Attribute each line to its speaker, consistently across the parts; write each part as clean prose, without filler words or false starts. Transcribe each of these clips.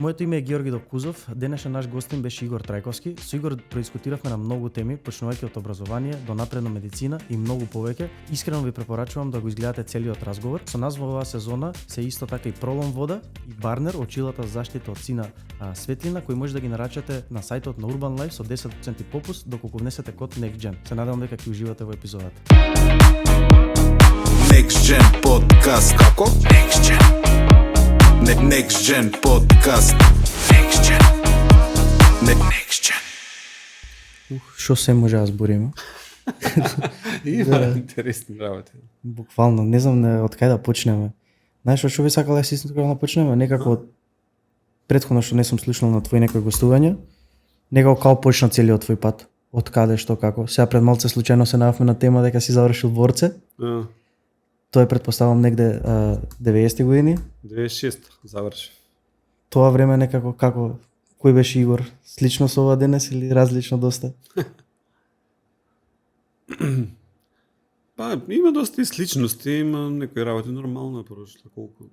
Speaker 1: Моето име е Георги Довкузов, денешен наш гостин беше Игор Трајковски. Со Игор проискутиравме на многу теми, почнувајќи од образование до напредна медицина и многу повеќе. Искрено ви препорачувам да го изгледате целиот разговор. Со нас во оваа сезона се исто така и Пролом вода и Барнер, очилата за заштита од сина светлина, кои може да ги нарачате на сајтот на Urban Life со 10% попуст доколку внесете код NEXTGEN. Се надевам дека ќе уживате во епизодата.
Speaker 2: NEXTGEN подкаст како? NEXTGEN NEXTGEN подкаст. NEXTGEN.
Speaker 1: Шо се може да збориме?
Speaker 3: Има интересни работи.
Speaker 1: Буквално, не знам од кај да почнеме. Знаеш што би сакал да си искам да почнеме? Некако од претходно што не сум слушнал на твои некои гостувања, некако као почна целиот твој пат. Од каде, што, како. Сега пред малце случајно се најавме на тема дека си завршил дворце. Тоа е предпоставам негде 90-ти години.
Speaker 3: 96 завршив.
Speaker 1: Тоа време некако како кој беше Игор? Слично со ова денес или различно доста?
Speaker 3: Па има доста и сличности, има некои работи нормално е прошло колку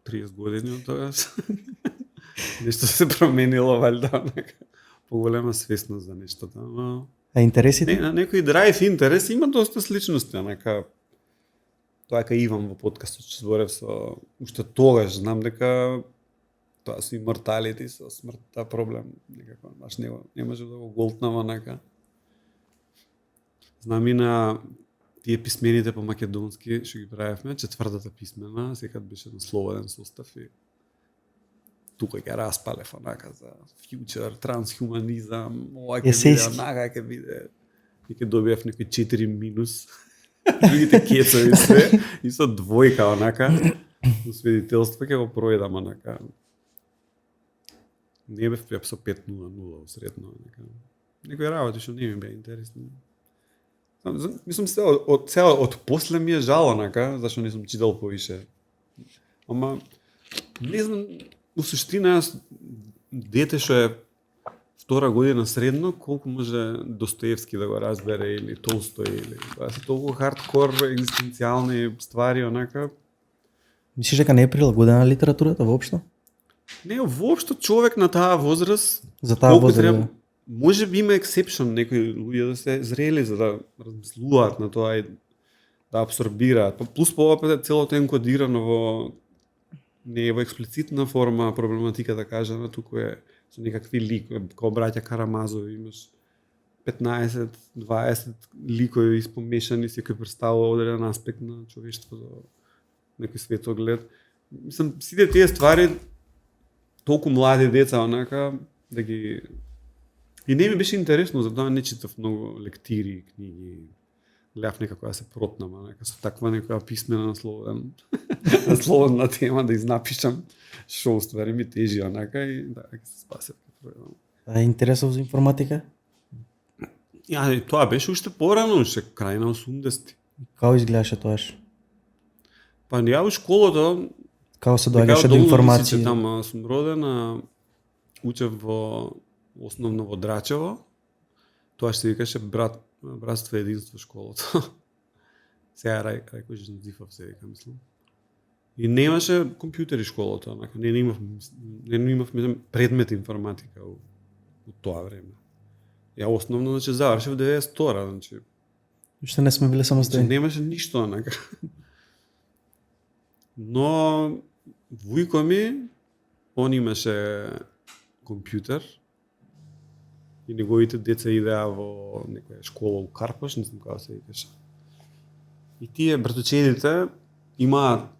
Speaker 3: 30 години од тоа. Нешто се променило валјда, нека поголема свесност за нештото, ама
Speaker 1: А интересите?
Speaker 3: на некои драйв интерес има доста сличности, нека тоа кај Иван во подкастот што зборев со уште тогаш знам дека тоа со иморталити, со смртта проблем некако баш не може да го голтнава нека. Знам и на тие писмените по македонски што ги правевме, четвртата писмена, секад беше на слободен состав и тука ќе распалев онака за future, трансхуманизам, ова ќе биде онака ќе биде и ќе добиев некои 4 минус. Другите кецови све и со двојка онака во свидетелство ќе го проедам онака. Не бев со 5.00 средно онака. Некои работи што не ми беа интересни. Мислам се од после ми е жал онака зашто не сум читал повише. Ама не знам, у суштина дете што е втора година средно, колку може Достоевски да го разбере или Толстој или тоа се толку хардкор екзистенцијални ствари онака.
Speaker 1: Мислиш дека не е прилагодена литературата воопшто?
Speaker 3: Не, воопшто човек на таа возраст
Speaker 1: За таа возраст.
Speaker 3: Може би има ексепшн некои луѓе да се зрели за да размислуваат на тоа и да абсорбираат. Плюс по ова е целото енкодирано во не е во експлицитна форма проблематика да кажа, туку е со некакви ликови, како браќа Карамазови, имаш 15-20 ликови испомешани, секој представува одреден аспект на човештвото, некој светоглед. Мислам, сите тие ствари толку млади деца онака да ги и не ми беше интересно, затоа не читав многу лектири, книги. Гледав некако да се протнам, нека со таква некоја писмена на слободна тема да изнапишам што уствари ми тежи онака и да ќе се спасев.
Speaker 1: А интересов за информатика?
Speaker 3: Ја, тоа беше уште порано, уште крај на 80-ти.
Speaker 1: Како изгледаше тоаш?
Speaker 3: Па ја во школото
Speaker 1: Како се доаѓаше до информација?
Speaker 3: Таму сум роден, учев во основно во Драчево. Тоа што се викаше братство и единство школото. Сега Рајко Жизнодзифов се вика, мислам. И немаше компјутери школото, онака не имавме предмет информатика во тоа време. Ја основно значи завршив 92-ра, значи.
Speaker 1: Уште не сме биле самостојни.
Speaker 3: Немаше ништо онака. Но вујко ми он имаше компјутер и неговите деца идеа во некоја школа у Карпаш, не знам како се викаше. И тие братучедите имаат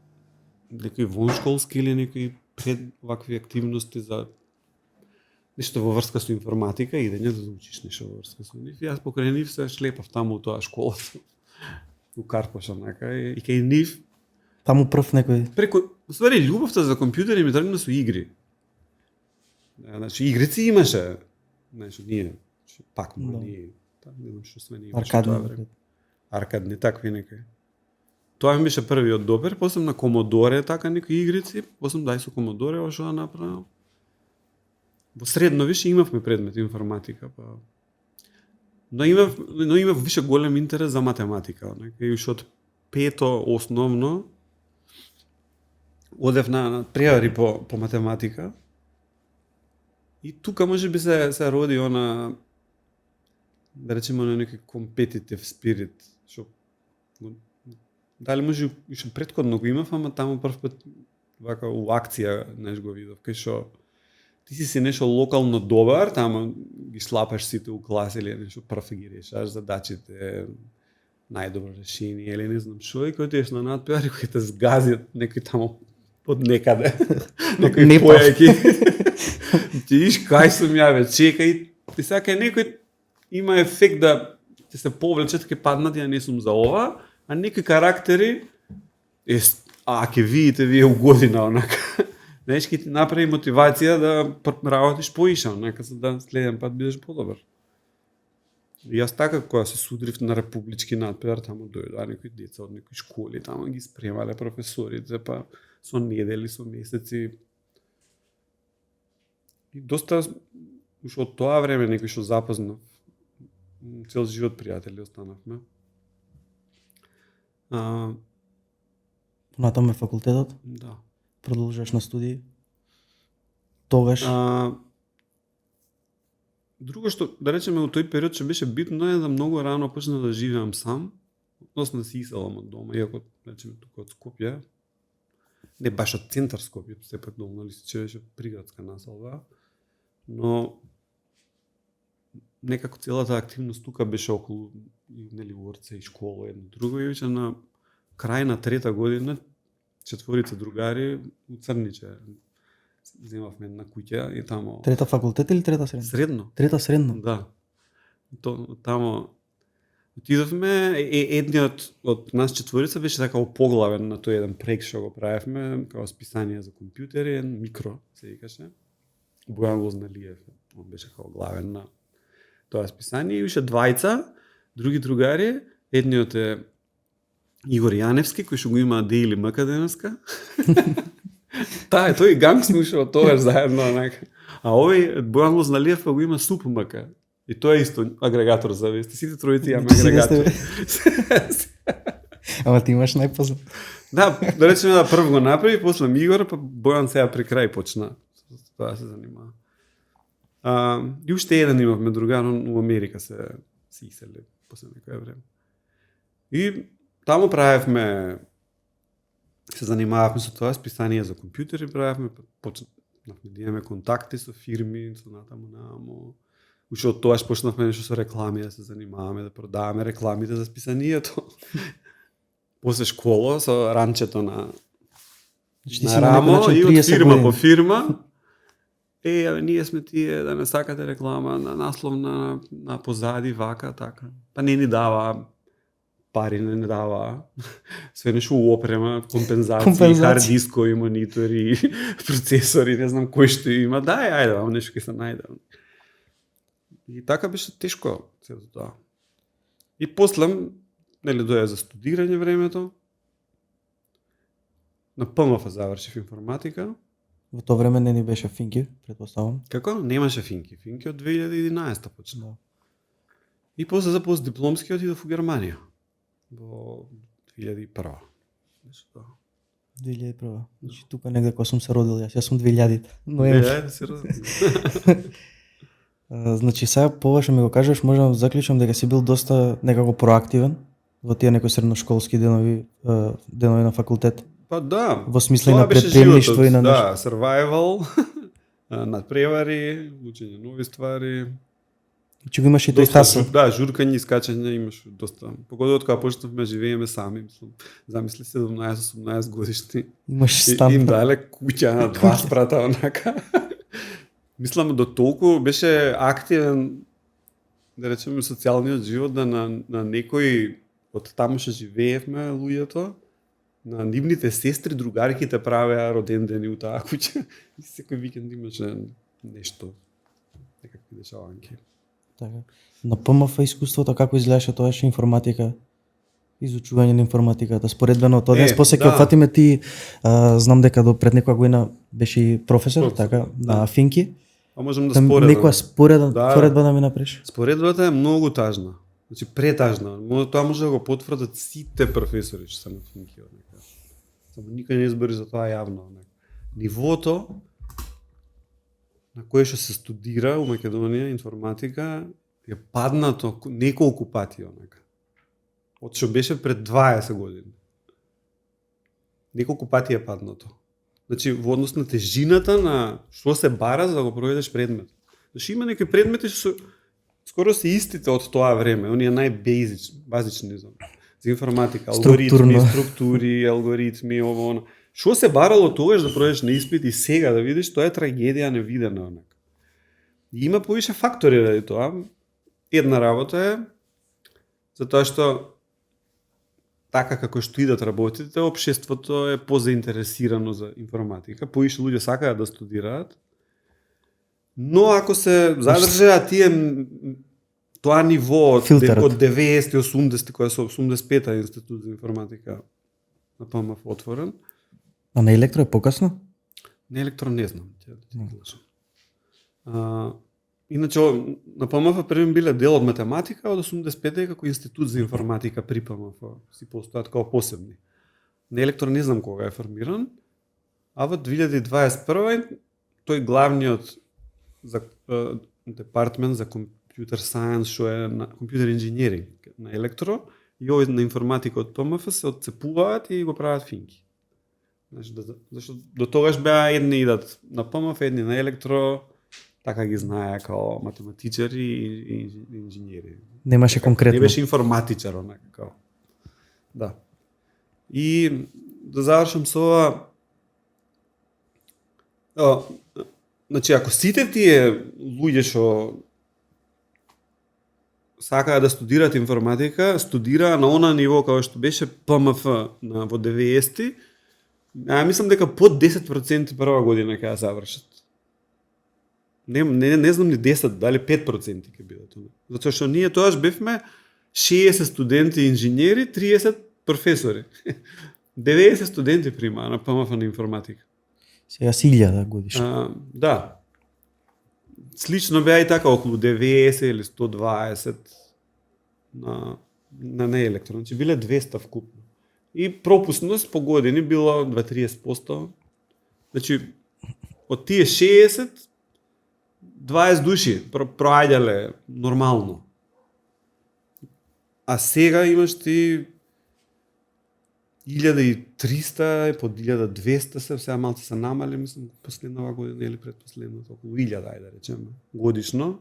Speaker 3: некои воншколски или некои пред вакви активности за нешто во врска со информатика, идење да учиш нешто во врска со нив. Јас покрај нив се шлепав таму у тоа школа у Карпаш онака и кај нив
Speaker 1: Таму прв некој
Speaker 3: преку ствари љубовта за компјутери ми тргна со игри. Значи игрици имаше. Значи ние Пакман и не знам што све не имаше тоа време. Аркадни такви некои. Тоа ми беше првиот допир, после на Комодоре така некои игрици, после дај со Комодоре ошо да направам. Во средно више имавме предмет информатика, па но имав више голем интерес за математика, нека и уште од пето основно одев на превари по математика И тука може би се роди она, да речеме, на некој competitive spirit, што дали може уште претходно го имав, ама таму прв пат вака у акција го видов, кај што ти си нешто локално добар, таму ги слапаш сите у класа или нешто прв ги решаш задачите, најдобро решение или не знам што, и кој ти еш на надпревар и кој те згази некој таму од некаде, некој појаки. Ти виш кај сум ја ве, чекај, ти сака некој има ефект да ти се повлече, ќе паднат, ја не сум за ова, а некои карактери ќе видите вие у година онака. Знаеш, ќе ти направи мотивација да работиш поиша, онака за да следен пат бидеш подобар. И јас така кога се судрив на републички надпревар, таму дојдоа некои деца од некои школи, таму ги спремале професорите, па со недели, со месеци. И доста уште од тоа време некои што запознав, цел живот пријатели останавме.
Speaker 1: Натаму е факултетот?
Speaker 3: Да.
Speaker 1: Продолжуваш на студии? Тогаш?
Speaker 3: Друго што, да речеме, во тој период што беше битно е да многу рано почнав да живеам сам, односно да се иселам од дома, иако, да речеме, тука од Скопје, не баш од центар Скопје, сепак долно Лисиче беше приградска населба, но некако целата активност тука беше околу, нели, урце и школа, едно друго, и вече на крај на трета година, 4 другари у Црниче земавме една куќа и тамо...
Speaker 1: Трета факултет или трета средно?
Speaker 3: Средно.
Speaker 1: Трета средно?
Speaker 3: Да. Тамо отидовме, едниот од нас четворица беше така поглавен на тој еден проект што го правевме, како списание за компјутери, микро, се викаше. Бојан Лозналиев, он беше како главен на тоа списание, и уште двајца, други другари, едниот е Игор Јаневски, кој што го има Daily МК денеска. Тој ганг сме уште од тоа заедно, онака. А овој Бојан Лозналиев го има Суп МК. И тоа е исто агрегатор за вести. Сите тројци имаме агрегатор.
Speaker 1: Ама ти имаш најпознат.
Speaker 3: Да, да речеме да прв го направи, после Игор, па Бојан сега при крај почна. Тоа се занимава. И уште еден имавме другар, он у Америка се исели после некој време. И таму правевме, се занимававме со тоа списание за компјутери, правевме, почнавме да имаме контакти со фирми, со натаму. Уште од тоа почнавме нешто со реклами, да се занимаваме, да продаваме рекламите за списанието. После школа, со ранчето на рамо, и од фирма по фирма. Ние сме тие, да не сакате реклама, на наслов на позади, вака, така. Па не ни дава пари, не дава. Све нешто опрема, компензации, хард дискови, монитори, процесори, не знам кој што има. Ајде, нешто ќе се најде. И така беше тешко целото тоа. И после, нели, доја за студирање времето. На ПМФ завршив информатика.
Speaker 1: Во тоа време не ни беше Финки, предпоставам.
Speaker 3: Како? Немаше Финки. Финки од 2011 почна. Да. И после за постдипломски отидов у Германија. Во 2001.
Speaker 1: 2001. Значи тука негде кога сум се родил јас сум 2000-те. Но
Speaker 3: се родил.
Speaker 1: Значи сега повеќе ми го кажеш, можам да заклучам дека си бил доста некако проактивен во тие некои средношколски денови на факултет.
Speaker 3: Па да.
Speaker 1: Во смисла на предприемништво и на нешто.
Speaker 3: Да, survival, надпревари, учење нови ствари.
Speaker 1: Че го имаш и тој хасл.
Speaker 3: Да, журкање, искачање имаш доста. Погодот кога почнавме живееме сами, мислам, замисли 17-18 годишни.
Speaker 1: Имаш стан.
Speaker 3: Им дале куќа на 2 спрата онака. Мислам до толку беше активен, да речеме, социјалниот живот да на некои од таму што живеевме луѓето, на нивните сестри, другарките правеа роден ден у таа куќа. И секој викенд имаше нешто, некакви дешаванки.
Speaker 1: Така. На ПМФ искуството како изгледаше тоаш информатика? Изучување на информатиката, споредбено тоа денес после ќе опфатиме ти, знам дека до пред некоја година беше и професор, така, на Финки.
Speaker 3: А можам да споредам.
Speaker 1: Некоја споредба да ми направиш?
Speaker 3: Споредбата е многу тажна. Значи претажна. Тоа може да го потврдат сите професори што се на Финки. Само никој не избори за тоа јавно. Нивото на кое што се студира у Македонија информатика е паднато неколку пати онака. Од што беше пред 20 години. Неколку пати е паднато. Значи, во однос на тежината на што се бара за да го проведеш предмет. Значи, има некои предмети што скоро се истите од тоа време, оние базични за информатика, алгоритми, структури, алгоритми, ово, оно. Што се барало тогаш да проведеш на испит и сега да видиш, тоа е трагедија невидена онака. И има повише фактори ради тоа. Една работа е затоа што така како што идат работите, општеството е позаинтересирано за информатика, повише луѓе сакаат да студираат. Но ако се задржаат тие тоа ниво од 90-80, која со 85-та институт за информатика на ПМФ отворен.
Speaker 1: А на електро е покасно?
Speaker 3: На електро не знам. Иначе на ПМФ првим биле дел од математика, од 85-та како институт за информатика при ПМФ си постојат како посебни. На електро не знам кога е формиран, а во 2021 тој главниот за департмент за компјутер сајенс, што е на компјутер инженеринг на електро, и овој на информатика од ПМФ се отцепуваат и го прават финки. Значи, зашто до тогаш беа едни идат на ПМФ, едни на електро, така ги знаеа као математичари и инженери.
Speaker 1: Немаше конкретно.
Speaker 3: Не беше информатичар, онака као. Да. И да завршам со ова. Значи, ако сите тие луѓе што сакаат да студираат информатика, студираа на она ниво како што беше ПМФ во 90-ти, мислам дека под 10% прва година ќе ја завршат. Не знам ни 10, дали 5% ќе бидат. Затоа што ние тоаш бевме 60 студенти инженери, 30 професори. 90 студенти примаа на ПМФ на информатика.
Speaker 1: Сега си 1000 годишно.
Speaker 3: Да. Слично беа и така околу 90 или 120 на електро. Значи биле 200 вкупно. И пропусност по години било 2-30%. Значи од тие 60 20 души проаѓале нормално. А сега имаш ти 1300, под 1200 се, сега малце се намали, мислам, последнава година или предпоследната, околу 1000, ајде да речеме, годишно.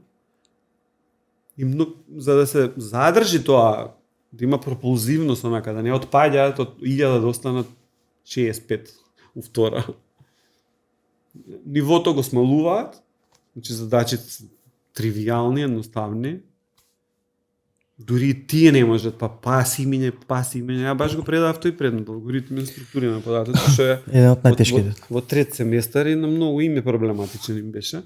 Speaker 3: И за да се задржи тоа, да има пропулзивност, онака, да не отпаѓаат од 1000 да останат 65 у втора. Нивото го смалуваат, значи задачите се тривијални, едноставни. Дури тие не можат, паси мине, ја баш го предав тој предмет, алгоритми на структури на податоци, што е
Speaker 1: еден од најтешките.
Speaker 3: Во трет семестар и на многу име проблематичен им беше.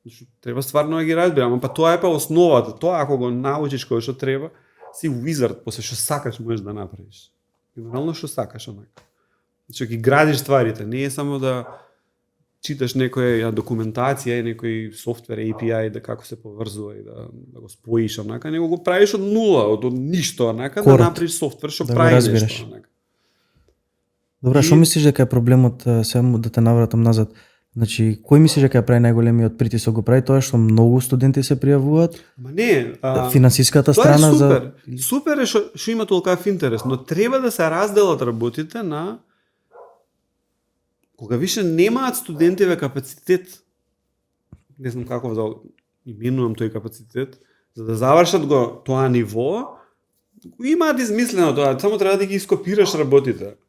Speaker 3: Значи, треба стварно да ги разбирам, па тоа е па основата, тоа ако го научиш кој што треба, си wizard, после што сакаш можеш да направиш. Генерално што сакаш онака. Значи ги градиш стварите, не е само да читаш некоја документација и некој софтвер API да како се поврзува и да го споиш онака, него го правиш од нула, од ништо онака, да направиш софтвер што прави нешто онака.
Speaker 1: Добра, што мислиш дека е проблемот, само да те навратам назад? Значи, кој мислиш дека прави најголемиот притисок, го прави тоа што многу студенти се пријавуваат?
Speaker 3: Ма не,
Speaker 1: финансиската страна
Speaker 3: супер. Супер е што има толкав интерес, но треба да се разделат работите на кога више немаат студентиве капацитет, не знам како да именувам тој капацитет, за да завршат го тоа ниво, имаат измислено тоа, само треба да ги ископираш работите.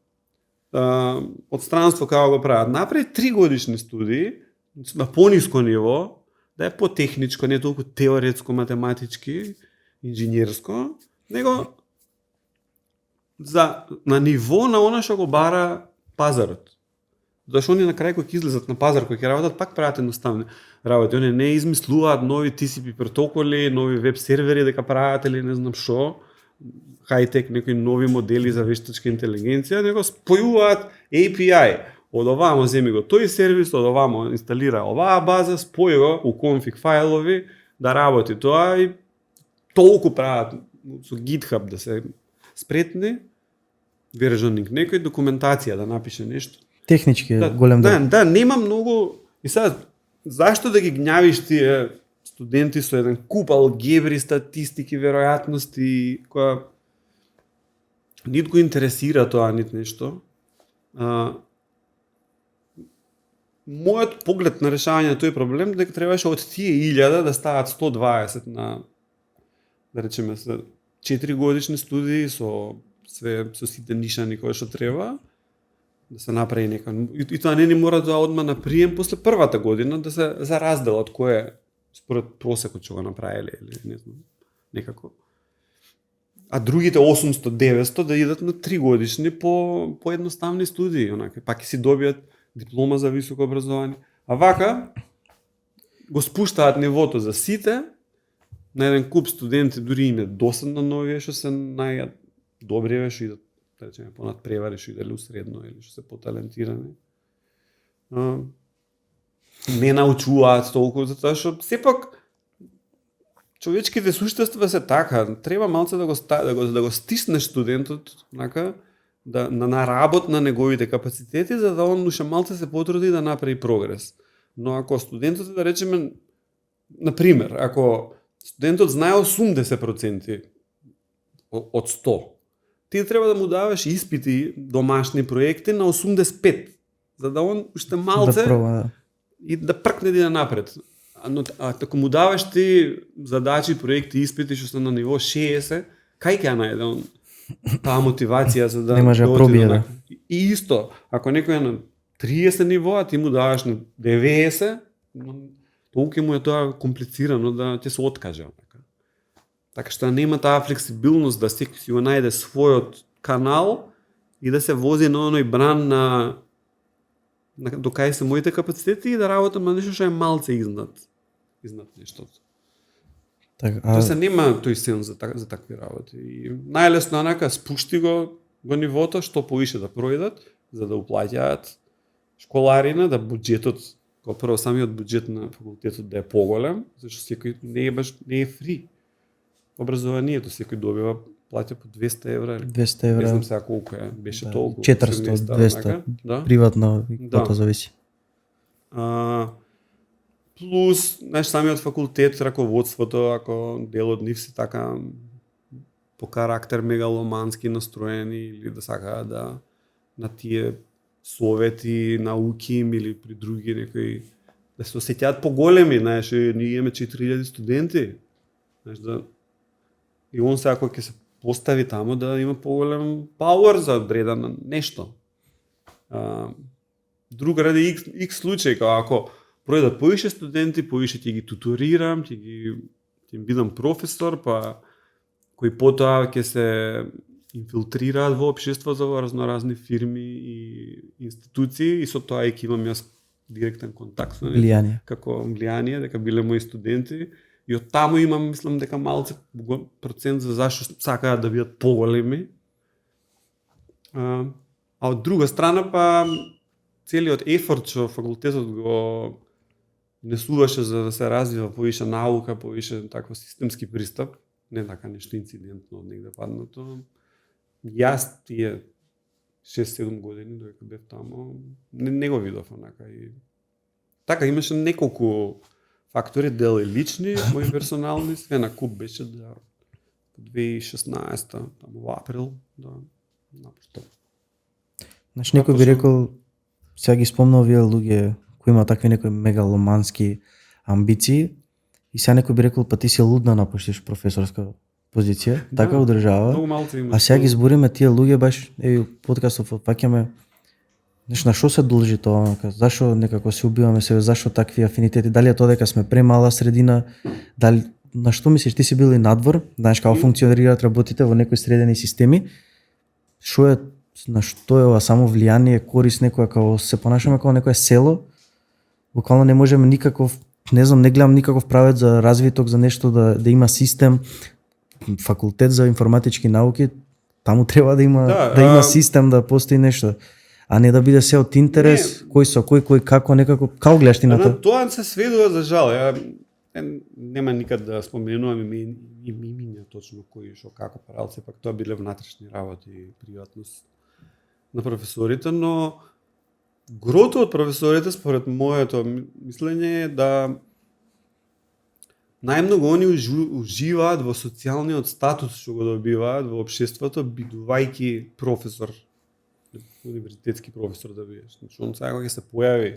Speaker 3: Од странство како го прават. Направи 3 годишни студии на пониско ниво, да е потехничко, не толку теоретско, математички, инженерско, него на ниво на она што го бара пазарот. Зашто они на крај кој ќе излезат на пазар, кој ќе работат, пак прават едноставни работи. Они не измислуваат нови TCP протоколи, нови веб сервери дека прават или не знам што, хай-тек некои нови модели за вештачка интелигенција, него спојуваат API. Од овамо земи го тој сервис, од овамо инсталира оваа база, спои го у конфиг фајлови да работи тоа и толку прават со GitHub да се спретни, versioning некој документација да напише нешто.
Speaker 1: Технички голем
Speaker 3: да, нема многу. И сега зашто да ги гњавиш тие студенти со еден куп алгебри, статистики, веројатности, која нит го интересира тоа, нит нешто. Мојот поглед на решавање на тој проблем дека требаше од тие 1000 да стават 120 на, да речеме, 4 годишни студии со сите нишани кои што треба, да се направи нека. И тоа не ни мора да одма на прием после првата година да се заразделат кој според просекот што го направиле или не знам, некако. А другите 800-900 да идат на 3 годишни по едноставни студии, онака, пак си добијат диплома за високо образование. А вака го спуштаат нивото за сите, на еден куп студенти дури им е досадно на овие што се најдобри, што идат, да речеме, понад превари, што идат средно или што се поталентирани. Не научуваат толку, затоа што сепак човечките суштества се така, треба малце да го стиснеш студентот, онака, на работ на неговите капацитети, за да он уште малце се потруди да направи прогрес. Но ако студентот, да речеме, например, ако студентот знае 80% од 100, ти треба да му даваш испити, домашни проекти на 85, за да он уште малце и да пркне да напред. А ако му даваш ти задачи, проекти, испити што се на ниво 60, кај ќе најде он таа мотивација за да
Speaker 1: не може да пробие, да.
Speaker 3: И исто, ако некој е на 30 ниво, а ти му даваш на 90, толку му е тоа комплицирано да ќе се откаже. Така што нема таа флексибилност да секој си го најде својот канал и да се вози на оној бран на до кај се моите капацитети и да работам на нешто што е малце изнад нештото. Тоа се нема тој сен за такви работи. И најлесно онака спушти го нивото, што повише да пројдат, за да уплаќаат школарина, да буџетот, како прво самиот буџет на факултетот да е поголем, зашто секој не е фри. Образованието секој добива плаќа по 200 евра.
Speaker 1: 200 евра.
Speaker 3: Не знам сега колку е, беше
Speaker 1: да,
Speaker 3: толку.
Speaker 1: 400, 200, да? Приватно, тоа зависи.
Speaker 3: Плюс, самиот факултет, раководството, ако дел од нив се така по карактер мегаломански настроени или да сакаат да на тие совети, науки или при други некои да се осеќаат поголеми, знаеш, ние имаме 4000 студенти. Знаеш, да и он сега кој ќе се постави таму да има поголем пауер за одредено нешто. Друг ради X случај, ако пројдат повише студенти, повише ќе ги туторирам, ќе им бидам професор, па кои потоа ќе се инфилтрираат во општеството во разноразни фирми и институции и со тоа ќе имам јас директен контакт со нив, како влијание, дека биле мои студенти. И од таму имам, мислам, дека малце процент за зашто сакаат да бидат поголеми. А од друга страна, па целиот ефорт што факултетот го несуваше за да се развива повише наука, повише таков системски пристап, не така нешто инцидентно од негде паднато. Јас тие 6-7 години додека бев таму, не го видов онака. И така имаше неколку фактори, дел и лични, мои персонални, све на куп беше да 2016 таму во април, да напуштам.
Speaker 1: Знаеш, некој би рекол, сега ги спомнал овие луѓе кои има такви некои мегаломански амбиции и сега некој би рекол, па ти си луд да напуштиш професорска позиција, да, така одржава. А сега ги збориме тие луѓе баш, подкастов опаќаме, знаеш, на што се должи тоа, зашо некако се убиваме себе, зашо такви афинитети, дали е тоа дека сме премала средина, дали на што мислиш, ти си бил и надвор, знаеш како функционираат работите во некои средени системи, што е, на што е ова само влијание, корис некоја, како се понашаме како некое село, буквално не можеме никаков, не знам, не гледам никаков правец за развиток, за нешто да има систем, факултет за информатички науки, таму треба да има систем, да постои нешто, а не да биде се од интерес, кој со кој како некако, како гледаш ти на тоа?
Speaker 3: Тоа се сведува за жал. Нема никад да споменувам имиња точно кој што како правил, сепак тоа биле внатрешни работи и приватност на професорите, но Грото од професорите, според моето мислење, е да најмногу они уживаат во социјалниот статус што го добиваат во општеството, бидувајќи професор, универзитетски професор да бидеш. Значи, он сега кога ќе се појави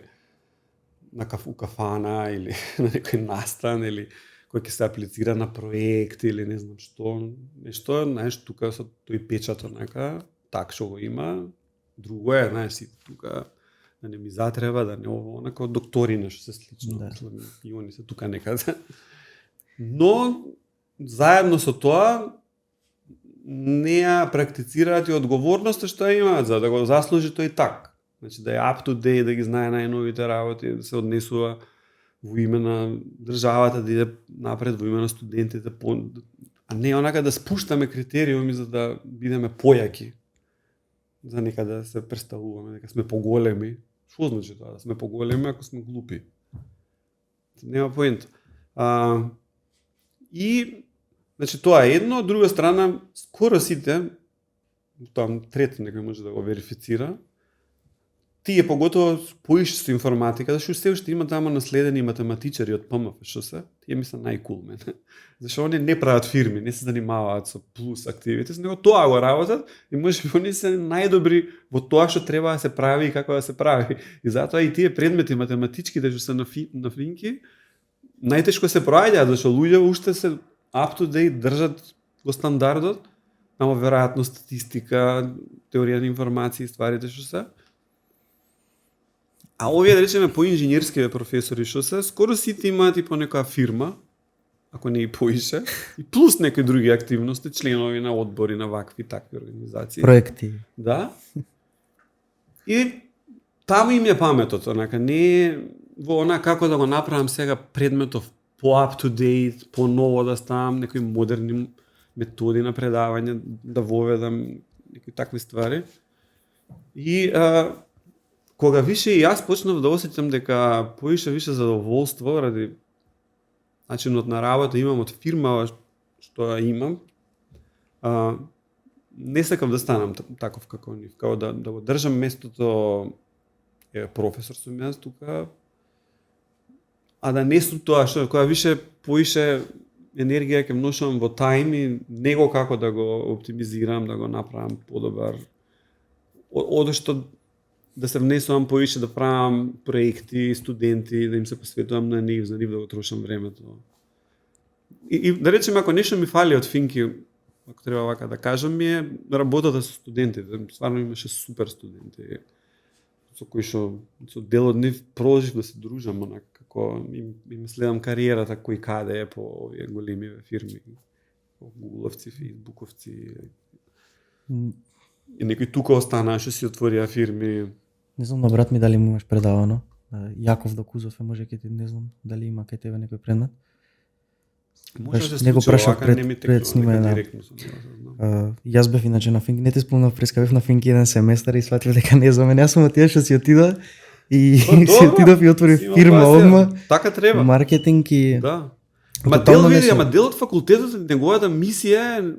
Speaker 3: на кафана или на некој настан или кој ќе се аплицира на проект или не знам што, нешто, знаеш, тука со тој печат онака, так што го има, друго е, знаеш, си тука да не ми затреба, да не ово, онака од доктори нешто се слично,
Speaker 1: Да.
Speaker 3: и они се тука некаде. Но заедно со тоа не ја практицираат и одговорноста што ја имаат за да го заслужи тој так. Значи да е up to date, да ги знае најновите работи, да се однесува во име на државата, да иде напред во име на студентите, а не онака да спуштаме критериуми за да бидеме појаки. За некаде да се представуваме, дека сме поголеми. Што значи тоа? Да сме поголеми ако сме глупи. Нема поента. И значи тоа е едно, од друга страна скоро сите, тоа трети некој може да го верифицира, тие поготово поише со информатика, зашто се уште има тamo наследени математичари од ПМФ, што се, тие ми се најкул мене. Зашто они не прават фирми, не се занимаваат со плюс активитет, него тоа го работат и можеби они се најдобри во тоа што треба да се прави и како да се прави. И затоа и тие предмети математичките што се на финки, најтешко се проаѓаат, зашто луѓе уште се up to date, држат го стандардот, само веројатно статистика, теорија на информации, стварите што се. А овие, да речеме, по инженерските професори што се, скоро сите имаат и по некоја фирма, ако не и поише, и плюс некои други активности, членови на одбори, на вакви такви организации.
Speaker 1: Проекти.
Speaker 3: Да. И таму им е паметот, онака, не во она како да го направам сега предметов по up to date, по ново да ставам некои модерни методи на предавање, да воведам некои такви ствари. И кога више и јас почнав да осеќам дека више задоволство ради начинот на работа имам од фирма што ја имам, не сакав да станам таков како нив, како да го држам местото професор сум јас тука, а да не сум тоа што кога више поише енергија ќе вношувам во тајм и него како да го оптимизирам, да го направам подобар, одошто да се внесувам поише, да правам проекти, студенти, да им се посветувам на нив, за нив да го трошам времето. И да речем, ако нешто ми фали од финки, ако треба вака да кажам, ми е работата со студентите. Стварно имаше супер студенти, со кои што со дел од нив продолжив да се дружам, онака како им следам кариерата кој каде е по овие големи фирми, Гугловци, Фейсбуковци. И некои тука останаа што си отворија фирми.
Speaker 1: Не знам на брат ми дали му имаш предавано. Јаков Докузов е, може ке ти, не знам дали има кај тебе некој предмет.
Speaker 3: Може да се
Speaker 1: него
Speaker 3: случи
Speaker 1: прашав
Speaker 3: овака,
Speaker 1: пред-
Speaker 3: не ми
Speaker 1: пред
Speaker 3: текнува
Speaker 1: снимање
Speaker 3: нека
Speaker 1: на-
Speaker 3: директно сум знам.
Speaker 1: Јас бев иначе на Финки, не ти спомнав, прескавив на Финки еден семестар и сватив дека не за мене. Јас сум од тие што си отида и си отидов и отворив
Speaker 3: Си има
Speaker 1: фирма
Speaker 3: пасија.
Speaker 1: одма,
Speaker 3: Така треба.
Speaker 1: маркетинг и
Speaker 3: Да.
Speaker 1: Тотално
Speaker 3: Ма дел
Speaker 1: не
Speaker 3: види,
Speaker 1: сум.
Speaker 3: ама дел од факултетот, неговата мисија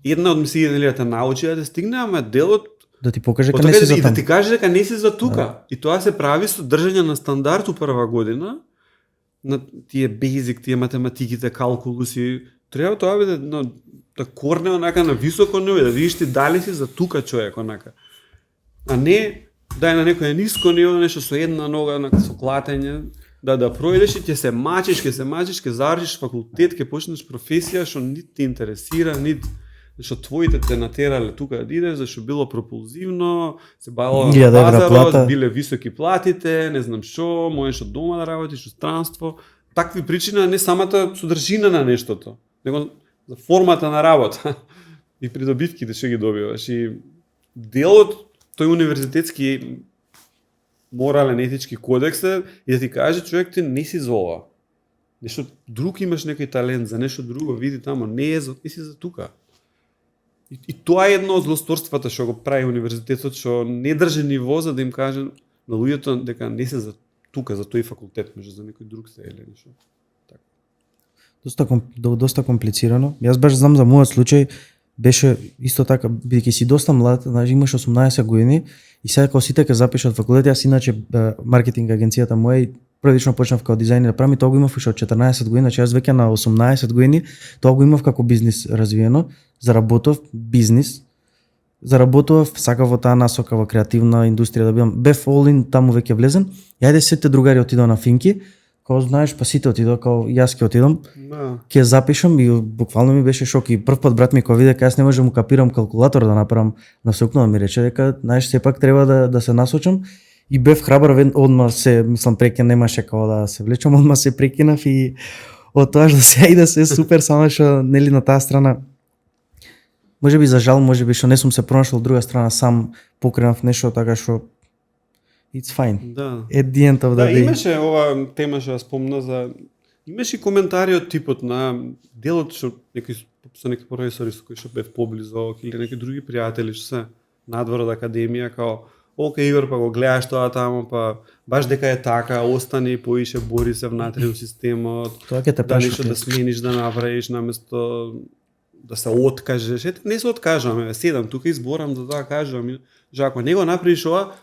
Speaker 3: е една од мисиите нели да те научи да те стигне, ама дел од
Speaker 1: да ти покаже
Speaker 3: од
Speaker 1: каде
Speaker 3: тоа
Speaker 1: си
Speaker 3: е
Speaker 1: за
Speaker 3: и да
Speaker 1: таму.
Speaker 3: ти каже дека не си за тука. И тоа се прави со држање на стандард у прва година, на тие бейзик, тие математиките, калкулуси, треба тоа биде да корне онака на високо ниво, да видиш ти дали си за тука човек онака. А не да е на некој ниско ниво, нешто со една нога, со клатење, да пројдеш и ќе се мачиш, ќе завршиш факултет, ќе почнеш професија што нит те интересира, нит што твоите те натерале тука да идеш, зашто било пропулзивно, се бавило на
Speaker 1: 1000 евра
Speaker 3: пазарот,
Speaker 1: плата.
Speaker 3: биле високи платите, не знам што, можеш од дома да работиш, од странство. Такви причини, а не самата содржина на нештото, него за формата на работа и придобивките што ги добиваш. И делот тој универзитетски морален етички кодекс е и да ти каже човек ти не си за ова. Нешто друг имаш некој талент, за нешто друго види тамо, не си за тука. И тоа е едно од злосторствата што го прави универзитетот, што не држи ниво за да им каже на луѓето дека не се за тука, за тој факултет, може за некој друг се или нешто.
Speaker 1: Доста комплицирано. Јас баш знам за мојот случај, беше исто така, бидејќи си доста млад, значи имаш 18 години и сега кога сите ќе запишат факултет, јас иначе маркетинг агенцијата моја и првично почнав како дизајнер да правам и тоа го имав уште од 14 години, значи јас веќе на 18 години тоа го имав како бизнис развиено, заработов бизнис, заработував, сакав во таа насока во креативна индустрија да бидам, бев all in, таму веќе влезен. И ајде сите другари отидоа на Финки, као знаеш, па сите отидоа, као јас ќе отидам.
Speaker 3: Да.
Speaker 1: Ќе запишам и буквално ми беше шок и прв пат брат ми кога виде дека јас не можам да му капирам калкулатор да направам на сукно, ми рече дека знаеш сепак треба да се насочам и бев храбар, одма се мислам преке немаше као да се влечам, одма се прекинав и од тоа до сега и да се супер, само што нели на таа страна можеби за жал, можеби што не сум се пронашол од друга страна сам покренав нешто така што it's fine.
Speaker 3: Да.
Speaker 1: At the end of the
Speaker 3: Да,
Speaker 1: day.
Speaker 3: имаше ова тема што ја спомна за имаше и коментари од типот на делот што некои со некои професори со кои што бев поблизо или некои други пријатели што се надвор од академија као окей Игор, па го гледаш тоа таму, па баш дека е така, остани поише, бори се внатре во системот.
Speaker 1: Тоа ќе те
Speaker 3: Да нешто
Speaker 1: паши.
Speaker 3: да смениш, да направиш наместо да се откажеш. Ете, не се откажувам, седам тука и зборам за тоа кажувам. Жако, не го направиш ова,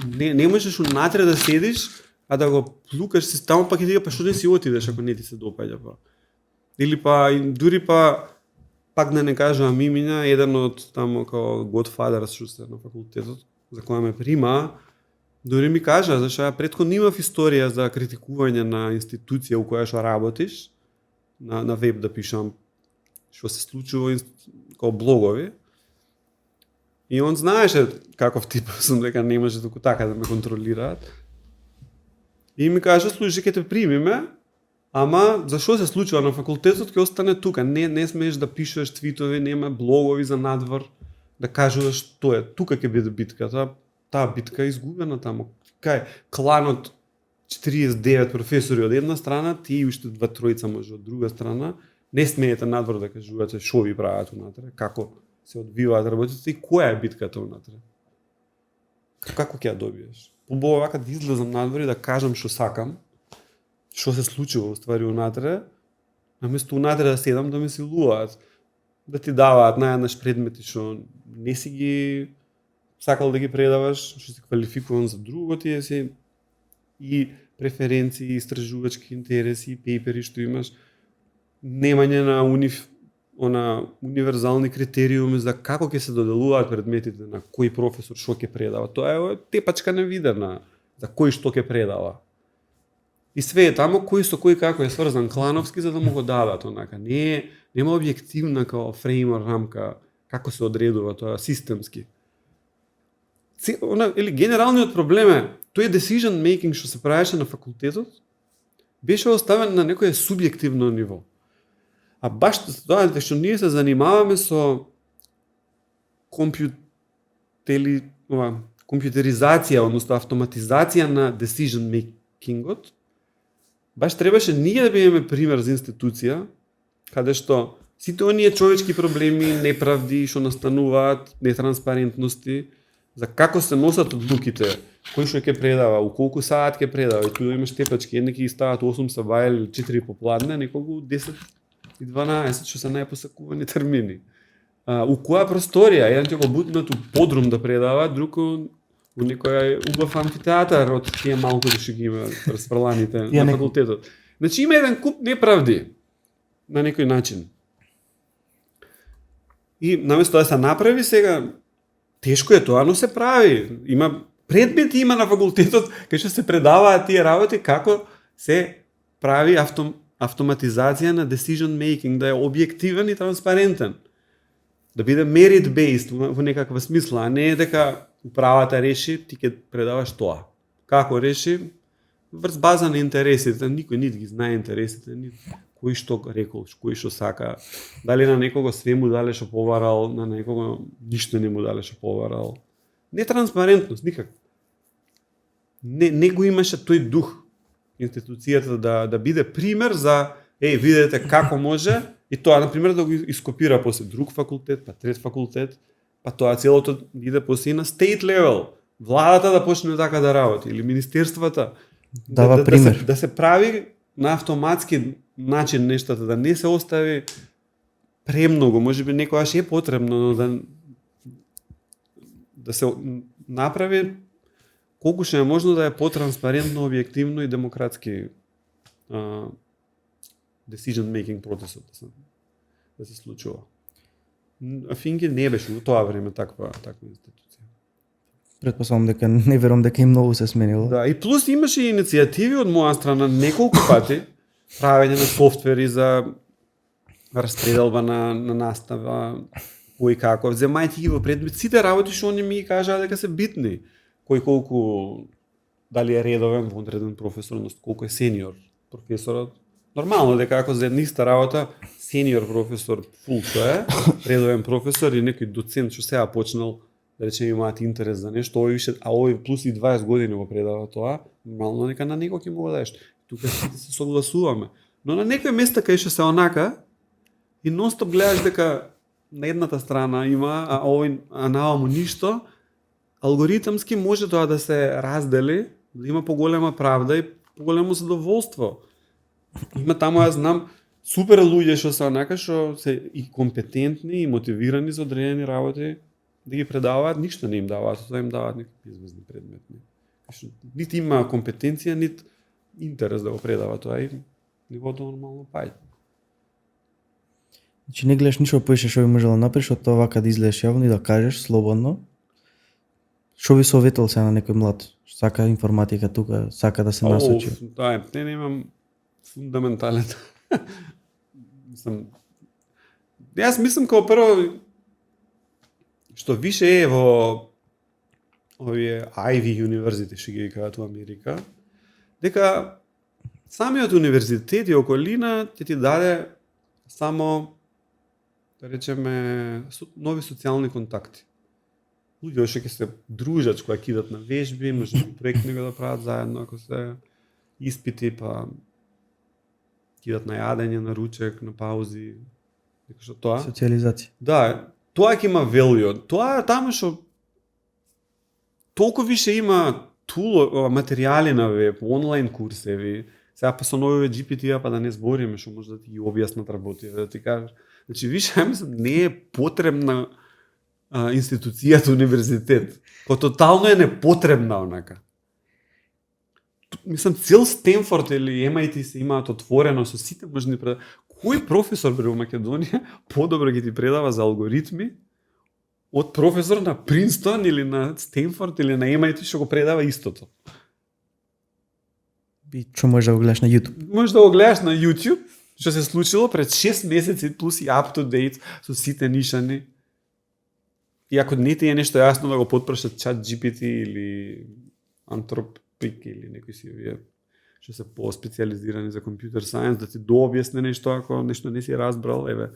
Speaker 3: не можеш унатре да седиш, а да го плукаш си таму, па ќе ти па што не си отидеш ако не ти се допаѓа па. Или па дури па пак да не кажувам имиња, еден од таму како Godfather што се на факултетот, за која ме прима, дури ми кажа зашто ја претходно имав историја за критикување на институција у која што работиш, на веб да пишам што се случува како блогови. И он знаеше каков тип сум, дека не може толку така да ме контролираат. И ми кажа, слушай, ќе те примиме, ама зашо се случува на факултетот, ќе остане тука. Не смееш да пишеш твитови, нема блогови за надвор, да кажуваш што е. Тука ќе биде битката. Таа битка е изгубена таму. Кај кланот 49 професори од една страна, ти и уште 2-3 може од друга страна, не смеете надвор да кажувате што ви прават унатре, како се одвиваат работите и која е битката унатре. Како ќе ја добиеш? Побоја вака да излезам надвор и да кажам што сакам, што се случува уствари унатре, наместо унатре да седам да ме силуваат, да ти даваат наједнаш предмети што не си ги сакал да ги предаваш, што си квалификуван за друго, тие си и преференции, истражувачки интереси, и пейпери што имаш, немање на универзални критериуми за како ќе се доделуваат предметите, на кој професор што ќе предава. Тоа е тепачка невидена за кој што ќе предава. И све е тамо кој со кој како е сврзан клановски за да му го дадат онака. Нема објективна као фреймор рамка како се одредува тоа системски. Или генералниот проблем е тој decision making што се правеше на факултетот беше оставен на некое субјективно ниво. А баш тоа што ние се занимаваме со компјутеризација, односно автоматизација на decision makingот, баш требаше ние да бидеме пример за институција каде што сите оние човечки проблеми, неправди што настануваат, нетранспарентности, за како се носат одлуките, кој што ќе предава, у колку саат ќе предава, и тука имаш тепачки, едни ќе стават 8 сабаја или 4 попладне, неколку 10 и 12, што се најпосакувани термини. У која просторија, еден ќе го бутнат у подрум да предава, друг у некој убав амфитеатар од тие малку што ги има расфрланите на факултетот. Значи има еден куп неправди на некој начин. И наместо да се направи сега, тешко е тоа, но се прави. Има предмети има на факултетот кај што се предаваат тие работи како се прави автоматизација на decision making, да е објективен и транспарентен. Да биде merit based во некаква смисла, а не е дека управата реши, ти ќе предаваш тоа. Како реши? Врз база на интересите, никој нит ги знае интересите, нит кој што рекол, кој што сака. Дали на некого све му дале што поварал, на некого ништо не му дале што поварал. Нетранспарентност, никак. Не го имаше тој дух институцијата да биде пример за видете како може и тоа на пример да го ископира после друг факултет, па трет факултет, па тоа целото иде после на state level. Владата да почне така да работи или министерствата
Speaker 1: дава пример.
Speaker 3: Да се прави на автоматски начин нештата, да не се остави премногу, можеби некогаш е потребно, но да се направи колку што е можно да е потранспарентно, објективно и демократски decision making процесот да се случува. А Финки не беше во тоа време таква институција.
Speaker 1: Претпоставам дека не верувам дека и многу се сменило.
Speaker 3: Да, и плюс имаше иницијативи од моја страна неколку пати, правење на софтвери за распределба на настава, кој како, земајќи ги во предвид сите работи што они ми кажаа дека се битни. Кој колку, дали е редовен, вонреден професор, колку е сениор професорот. Нормално дека ако за една иста работа, сениор професор фул што е, редовен професор и некој доцент што сега почнал, да речеме имаат интерес за нешто, овој више, а овој плюс и 20 години го предава тоа, нормално нека на некој ќе му го дадеш. Тука се согласуваме. Но на некој места кај што се онака, и нонстоп гледаш дека на едната страна има, а на оваму ништо, алгоритмски може тоа да се раздели, да има поголема правда и поголемо задоволство. Има таму, јас знам, супер луѓе што се онака, што се и компетентни, и мотивирани за одредени работи, да ги предаваат, ништо не им даваат, тоа им даваат некакви известни предметни. Нит има компетенција, нит интерес да го предава тоа и нивото нормално паѓа.
Speaker 1: Значи не гледаш ништо поише што би можела да направиш, од тоа вака да излезеш јавно и да кажеш слободно. Што би советувал се на некој млад, сака информатика тука, сака да се насочи?
Speaker 3: Да, не имам фундаментален. Јас мислам како прво што више е во овие Ivy University, што ги кажат во Америка, дека самиот универзитет и околина ќе ти даде само, да речеме, нови социјални контакти. Луѓе што ќе се дружат, кога ќе идат на вежби, може би проект него да прават заедно, ако се испити, па ќе идат на јадење, на ручек, на паузи, дека што тоа.
Speaker 1: Социализација.
Speaker 3: Да, тоа ќе има value. Тоа таму што толку више има материјали на веб, онлайн курсеви. Сега па со новите GPT-а па да не збориме што може да ти ги објаснат работи, да ти кажеш. Значи више мислам не е потребна институцијата универзитет. Кој тотално е непотребна онака. Мислам цел Стенфорд или MIT се имаат отворено со сите можни Кој професор во Македонија подобро ги ти предава за алгоритми од професор на Принстон или на Стенфорд или на MIT што го предава истото?
Speaker 1: И што можеш да го гледаш на YouTube?
Speaker 3: Можеш да го гледаш на YouTube, што се случило пред 6 месеци плюс и up to date со сите нишани. И ако не ти е нешто јасно да го потпрашат ChatGPT или Anthropic или некои си овие што се по-специализирани за компјутер сајенс, да ти дообјасне нешто ако нешто не си разбрал, еве,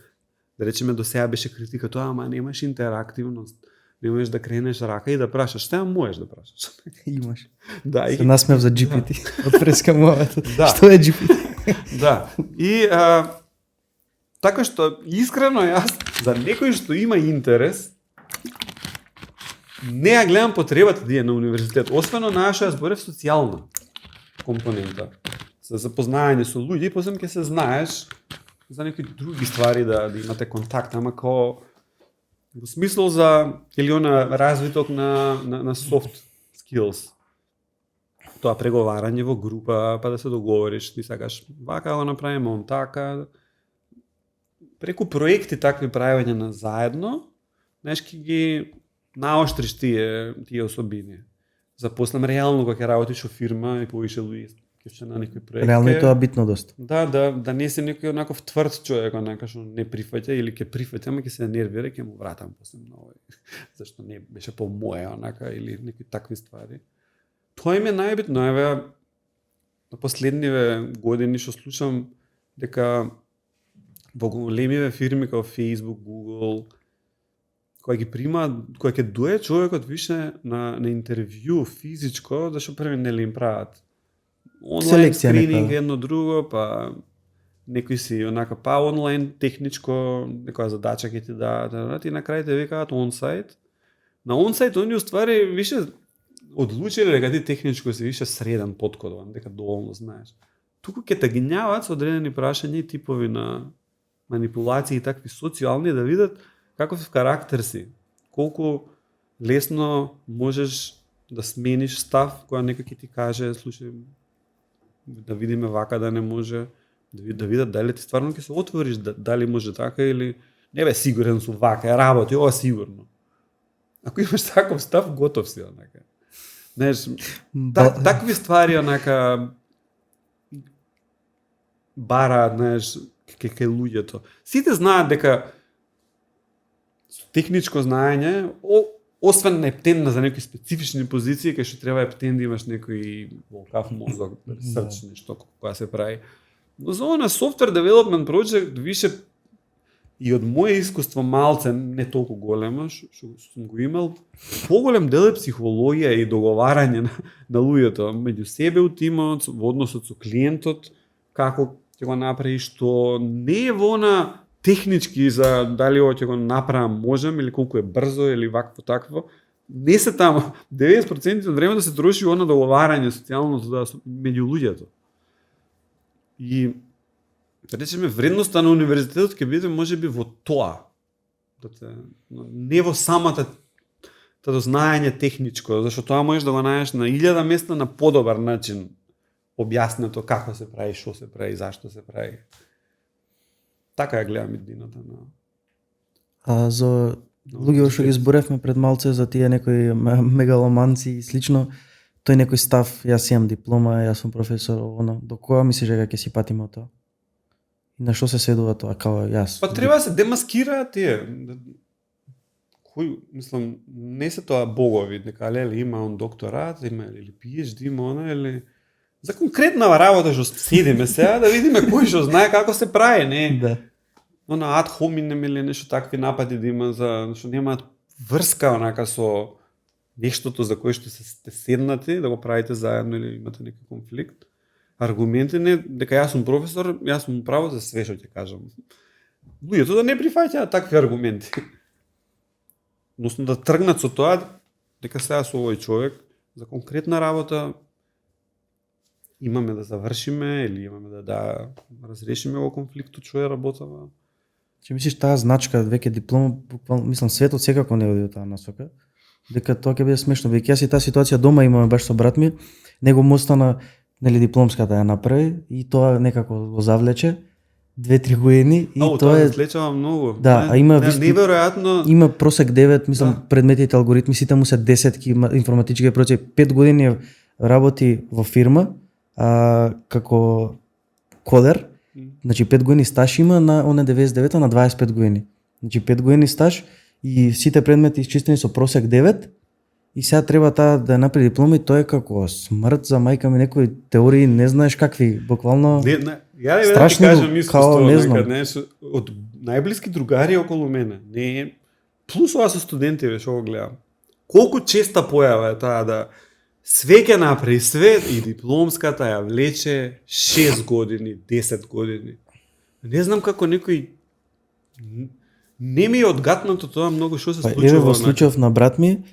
Speaker 3: да речеме до сега беше критика тоа, ама немаш интерактивност, не можеш да кренеш рака и да прашаш, што можеш да прашаш?
Speaker 1: Имаш.
Speaker 3: Да,
Speaker 1: се насмев за GPT, од преска мојата.
Speaker 3: Да.
Speaker 1: Што е GPT?
Speaker 3: Да. И така што искрено јас за некој што има интерес не ја гледам потребата да е на универзитет, освено наша зборев социјална компонента. За запознање со луѓе, после ќе се знаеш за некои други ствари да имате контакт, ама како во смисол за или она развиток на soft skills. Тоа преговарање во група, па да се договориш, ти сакаш вака го направиме, он така. Преку проекти такви правење на заедно, знаеш ќе ги наоштриш тие особини. Запослам реално кога ќе работиш во фирма и повише луѓе ќе се на некој проект.
Speaker 1: Реално е тоа битно доста.
Speaker 3: Да не си некој онаков тврд човек, онака што не прифаќа или ќе прифаќа, ама ќе се нервира и ќе му вратам после на овој. Зашто не беше по моje онака или некои такви ствари. Тоа им е најбитно, еве на последниве години што слушам дека во големиве фирми како Facebook, Google, кога ги примаат, кога ќе дое човекот више на интервју физичко, зашто први нели им прават онлайн скрининг едно друго, па некои си онака па онлайн техничко, некоја задача ќе ти дадат и на крај те викаат онсайт. На онсайт они уствари више одлучиле дека ти техничко си више среден подкодован, дека доволно знаеш. Туку ќе те гинјават со одредени прашања и типови на манипулации и такви социјални, да видат каков карактер си. Колку лесно можеш да смениш став која некој ќе ти каже, слушај, да видиме вака, да не може, да видат дали ти стварно ќе се отвориш, дали може така или не бе сигурен сум вака, работи, ова сигурно. Ако имаш таков став, готов си, онака. Знаеш, такви ствари, онака, бараат, знаеш, кај луѓето. Сите знаат дека со техничко знаење, освен на ептен за некои специфични позиции, кај што треба ептен да имаш некој волкав мозок, ресърч, нешто која се прави. Но за ова на software development project, више и од моје искуство малце, не толку големо, што сум го имал, поголем дел е психологија и договарање на луѓето, меѓу себе у тимот, во односот со клиентот, како ќе го направи, што не е во она технички за дали ова ќе го направам можам или колку е брзо или вакво такво. Не се таму. 90% од времето се троши она договарање социјалното меѓу луѓето. И да речеме вредноста на универзитетот ќе биде можеби во тоа. Не во самата знаење техничко, зашто тоа можеш да го најдеш на 1000 места на подобар начин објаснето како се прави, што се прави, зашто се прави. Така ја гледам иднината на...
Speaker 1: А за луѓето што ги зборевме пред малце за тие некои мегаломанци и слично, тој некој став, јас имам диплома, јас сум професор, оно, до која мислиш дека ќе си патиме тоа? И на што се сведува тоа, као јас?
Speaker 3: Па треба да се демаскираат тие. Кој, мислам, не се тоа богови, дека леле има он докторат, има или PhD, има она, или... За конкретна работа што седиме сега, да видиме кој што знае како се прави, не?
Speaker 1: Да.
Speaker 3: Она ад хоминем или нешто такви напади да има, за што немаат врска онака со нештото за кое што сте седнати, да го правите заедно или имате некој конфликт. Аргументи не, дека јас сум професор, јас сум право за све што ќе кажам. Луѓето да не прифаќаат такви аргументи. Односно да тргнат со тоа, дека сега со овој човек за конкретна работа имаме да завршиме или имаме да разрешиме во конфликтот што е работава.
Speaker 1: Че мислиш таа значка веќе диплома, буквално мислам светот секако не оди од таа насока. Дека тоа ќе биде смешно, веќе јас и таа ситуација дома имаме баш со брат ми, него му остана нели дипломската ја направи и тоа некако го завлече 2-3 години и тоа е
Speaker 3: слечава многу.
Speaker 1: Да, а има
Speaker 3: неверојатно
Speaker 1: има просек 9, мислам предметите алгоритми сите му се 10 информатички процеси, 5 години работи во фирма како кодер. Значи 5 години стаж има на оне 99 на 25 години. Значи 5 години стаж и сите предмети исчистени со просек 9 и сега треба таа да направи диплома и тоа е како смрт за мајка ми, некои теории не знаеш какви, буквално.
Speaker 3: Ја не да ти кажам искуство, од најблиски другари околу мене. Не плюс ова со студенти што го гледам. Колку честа појава е таа да све ќе направи, све и дипломската ја влече 6 години, 10 години. Не знам како некој не ми е одгатнато тоа многу што се случува.
Speaker 1: Еве во случајов на брат ми,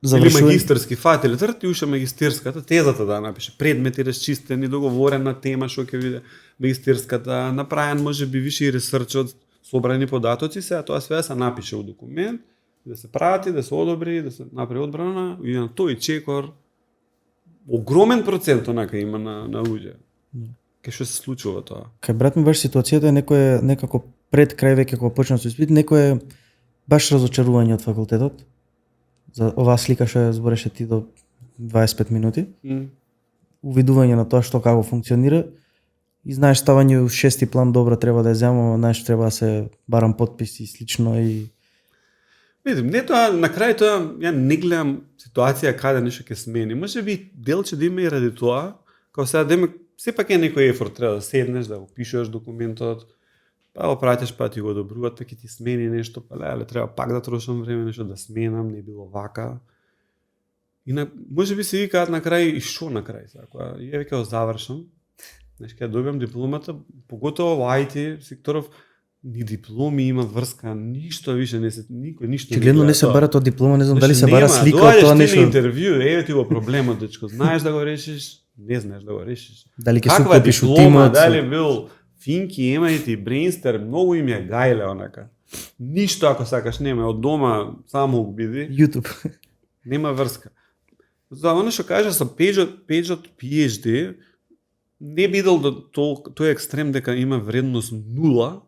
Speaker 3: или магистарски фат, или трти уша магистерската, тезата да напише, предмети расчистени, договорена тема што ќе биде магистерската, направен можеби више и ресърч од собрани податоци, сега тоа све се напише во документ, да се прати, да се одобри, да се направи одбрана, и на тој чекор огромен процент онака има на луѓе. Кај што се случува тоа?
Speaker 1: Кај брат ми баш ситуацијата е некој некако пред крај веќе кога почна со испит, некој е баш разочарување од факултетот. За оваа слика што ја збореше ти до 25 минути. Увидување на тоа што како функционира и знаеш ставање у шести план, добро треба да ја земам, знаеш треба да се барам потписи и слично и
Speaker 3: видим, не тоа на крај тоа ја не гледам ситуација каде нешто ќе смени. Можеби делче да има и ради тоа, као сега да има сепак е некој ефорт, треба да седнеш, да го пишеш документот, па го пратиш, па ти го одобруваат, па ќе ти смени нешто, па леле, треба пак да трошам време, нешто да сменам, не било вака. И можеби се викаат на крај, и шо на крај сега, кога ја веќе го завршам, знаеш, кога добиам дипломата, поготово во IT секторов, ни дипломи има врска, ништо више не се, никој ништо.
Speaker 1: Гледно не се бара тоа диплома, не знам дали се бара слика од тоа нешто.
Speaker 3: Доаѓаш ти на интервју, еве ти го проблемот, дечко, знаеш да го решиш, не знаеш да го решиш.
Speaker 1: Дали ќе се
Speaker 3: каква
Speaker 1: укопиш у
Speaker 3: диплома,
Speaker 1: тимот?
Speaker 3: дали бил Финки, Емајти, Брейнстер, многу им е гајле онака. Ништо ако сакаш нема, од дома само биди,
Speaker 1: YouTube.
Speaker 3: нема врска. За оно што кажа со пејџот PhD, не бидел до тој екстрем дека има вредност 0,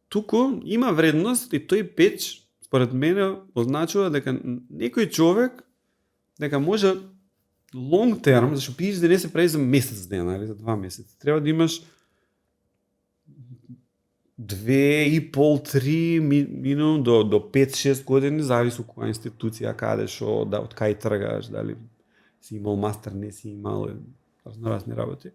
Speaker 3: туку има вредност и тој пејдж според мене означува дека некој човек дека може long term, зашто PhD не се прави за месец дена или за 2 месеци. Треба да имаш 2,5-3 минимум до 5-6 години, зависи од која институција, каде шо, да од кај тргаш, дали си имал мастер, не си имал, разни работи.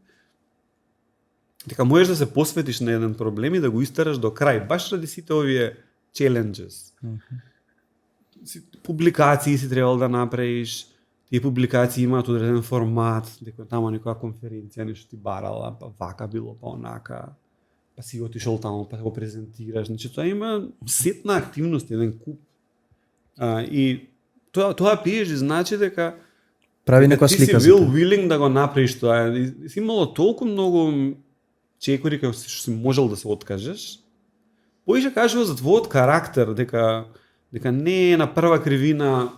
Speaker 3: Дека можеш да се посветиш на еден проблем и да го истераш до крај, баш ради сите овие challenges. Публикации си требал да направиш, тие публикации имаат одреден формат, дека тамо некоја конференција нешто ти барала, па вака било, па онака, па си отишол таму, па го презентираш. Значи тоа има сет на активности, еден куп. И тоа PhD значи дека
Speaker 1: Прави некоја
Speaker 3: ти
Speaker 1: слика
Speaker 3: си
Speaker 1: за
Speaker 3: бил
Speaker 1: тоа.
Speaker 3: willing да го направиш тоа. И си имало толку многу чекори како што си можел да се откажеш. Поише кажува за твојот карактер, дека не е на прва кривина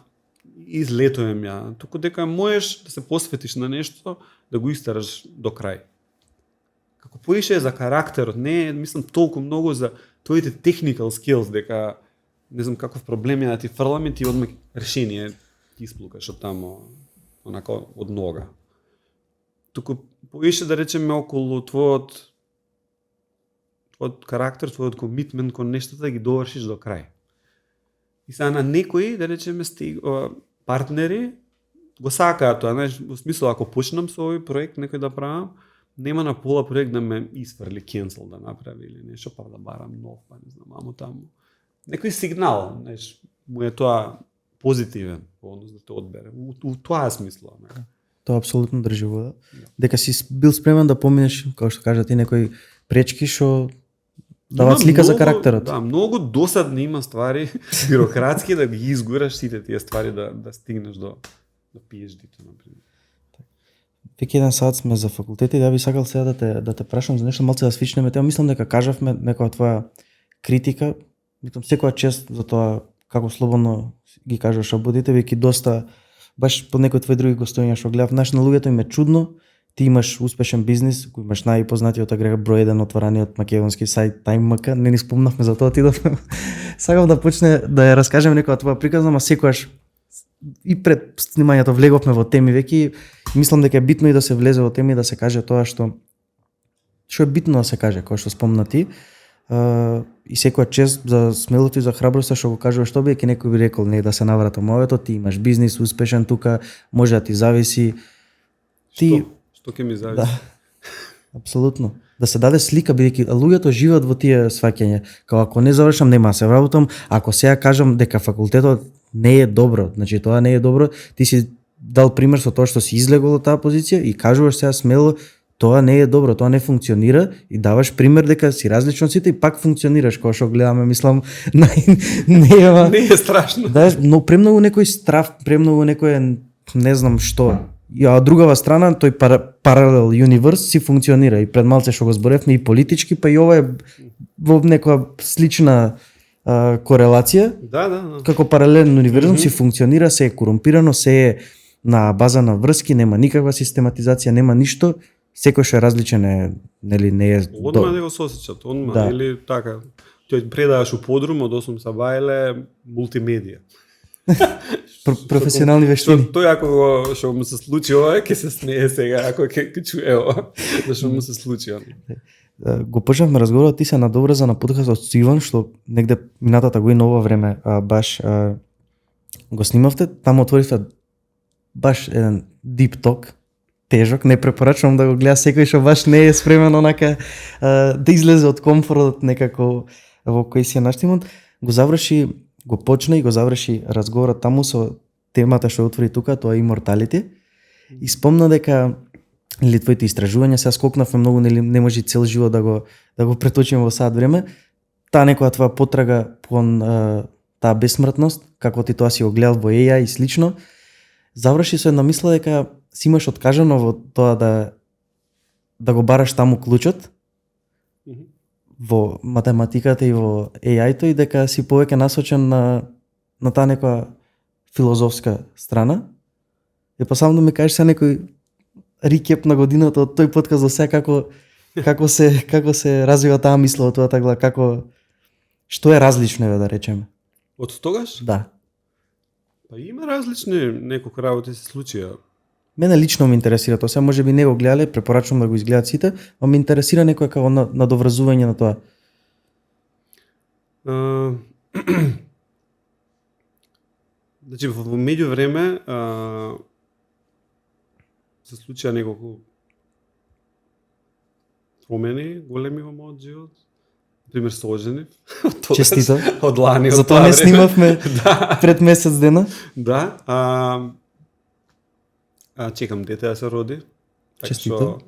Speaker 3: излетувам ја, туку дека можеш да се посветиш на нешто, да го истераш до крај. Како поише за карактерот, не е, мислам, толку многу за твоите technical skills, дека не знам каков проблем е да ти фрламе, ти одмак решение ти исплукаш од тамо, онака од нога. Туку поише да речеме околу твојот карактер, твојот комитмент кон нештата да ги довршиш до крај. И сега на некои, да речеме, партнери го сакаат тоа, знаеш, во смисла ако почнам со овој проект некој да правам, нема на пола проект да ме isfrли, cancel да направи или нешто, па да барам нов, па не знам, амо таму. Некој сигнал, знаеш, му е тоа позитивен, однос да те одбере. У тоа смисла, не?
Speaker 1: Тоа апсолутно држи вода. Дека си бил спремен да поминеш, како што кажа ти, некои пречки што даваат слика за карактерот.
Speaker 3: Да, многу досадни има ствари, бирократски, да ги изгураш сите тие ствари да стигнеш до PhD-то, например.
Speaker 1: Веќе еден саат сме за факултет и да би сакал сега да те прашам за нешто малце да свичнеме тема. Мислам дека кажавме некоја твоја критика, мислам секоја чест за тоа како слободно ги кажуваш обудите, веќе доста баш по некои твои други гостоња што гледав, на луѓето им е чудно. Ти имаш успешен бизнис, кој имаш најпознатиот агрегат број 1 отвораниот македонски сајт TimeMK, не ни спомнавме за тоа, отидовме. Сакам да почне да ја раскажем некоја твоја приказна, ама секогаш и пред снимањето влеговме во теми веќе. Мислам дека е битно и да се влезе во теми и да се каже тоа што е битно да се каже, кој што спомна ти. И секоја чест за смелото и за храброста што го кажуваш, што би некој би рекол, не да се навратам овето, ти имаш бизнис успешен тука, може да ти зависи. Ти
Speaker 3: Што ќе ми зависи?
Speaker 1: Да. Апсолутно. Да се даде слика, бидејќи луѓето живеат во тие сваќања. Као ако не завршам, нема да се вработам, ако сега кажам дека факултетот не е добро, значи тоа не е добро, ти си дал пример со тоа што си излегол од таа позиција и кажуваш сега смело, тоа не е добро, тоа не функционира и даваш пример дека си различно од сите и пак функционираш, кога што гледаме, мислам,
Speaker 3: Не е страшно.
Speaker 1: Да, но премногу некој страв, премногу некој не знам што. А од другава страна, тој паралел универс си функционира и пред малце што го зборевме и политички, па и ова е во некоја слична корелација.
Speaker 3: Да.
Speaker 1: Како паралелен универзум си функционира, се е корумпирано, се е на база на врски, нема никаква систематизација, нема ништо. Секој што е различен е, нели, не е
Speaker 3: Одма да го сосечат, одма,
Speaker 1: Да.
Speaker 3: или така. Тој предаваш у подрум од 8 сабајле мултимедија.
Speaker 1: професионални вештини.
Speaker 3: Тој ако што му се случи ова, ќе се смее сега, ако ќе чуе ова, зашто му се случи ова.
Speaker 1: Го почнавме разговорот, ти се надобрза на подкастот со Иван, што негде минатата година ова време баш го снимавте, таму отворивте баш еден deep talk, тежок, не препорачувам да го гледа секој што баш не е спремен онака да излезе од комфортот некако во кој си е наштимон. Го почна и го заврши разговорот таму со темата што отвори тука, тоа е immortality. И спомна дека или твоите истражувања, сега скокнавме многу, не може цел живот да го преточиме во сад време. Таа некоја твоја потрага кон таа бесмртност, како ти тоа си го гледал во AI и слично, заврши со една мисла дека си имаш откажано во тоа да го бараш таму клучот во математиката и во AI-то и дека си повеќе насочен на таа некоја филозофска страна. И па само да ми кажеш се некој рикеп на годината од тој подкаст до сега како се развива таа мисла од тоа глава, што е различно да речеме.
Speaker 3: Од тогаш?
Speaker 1: Да.
Speaker 3: Па има различни неколку работи се случија.
Speaker 1: Мене лично ме интересира тоа, се можеби не го гледале, препорачувам да го изгледат сите, но ме интересира некоја како надоврзување на тоа.
Speaker 3: Значи во меѓувреме се случија неколку промени големи во мојот живот. Например, се оженив.
Speaker 1: Честито.
Speaker 3: Од лани.
Speaker 1: Затоа не снимавме пред месец дена.
Speaker 3: Да. Чекам дете да се роди.
Speaker 1: Честито.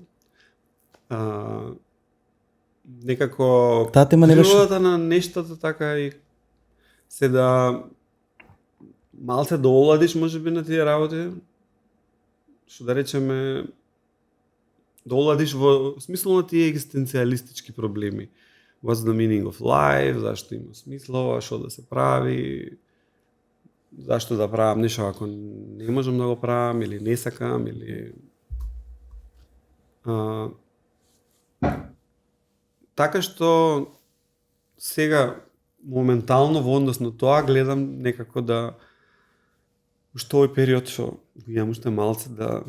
Speaker 3: Некако
Speaker 1: Таа тема не беше
Speaker 3: природата на нештата така и се да малце да оладиш можеби на тие работи. Што да речеме да оладиш во смисло на тие екзистенцијалистички проблеми. What's the meaning of life? Зашто има смисло? Што да се прави? Зашто да правам нешто ако не можам да го правам или не сакам или така што сега моментално во однос на тоа гледам некако да уште овој период што го имам уште малце да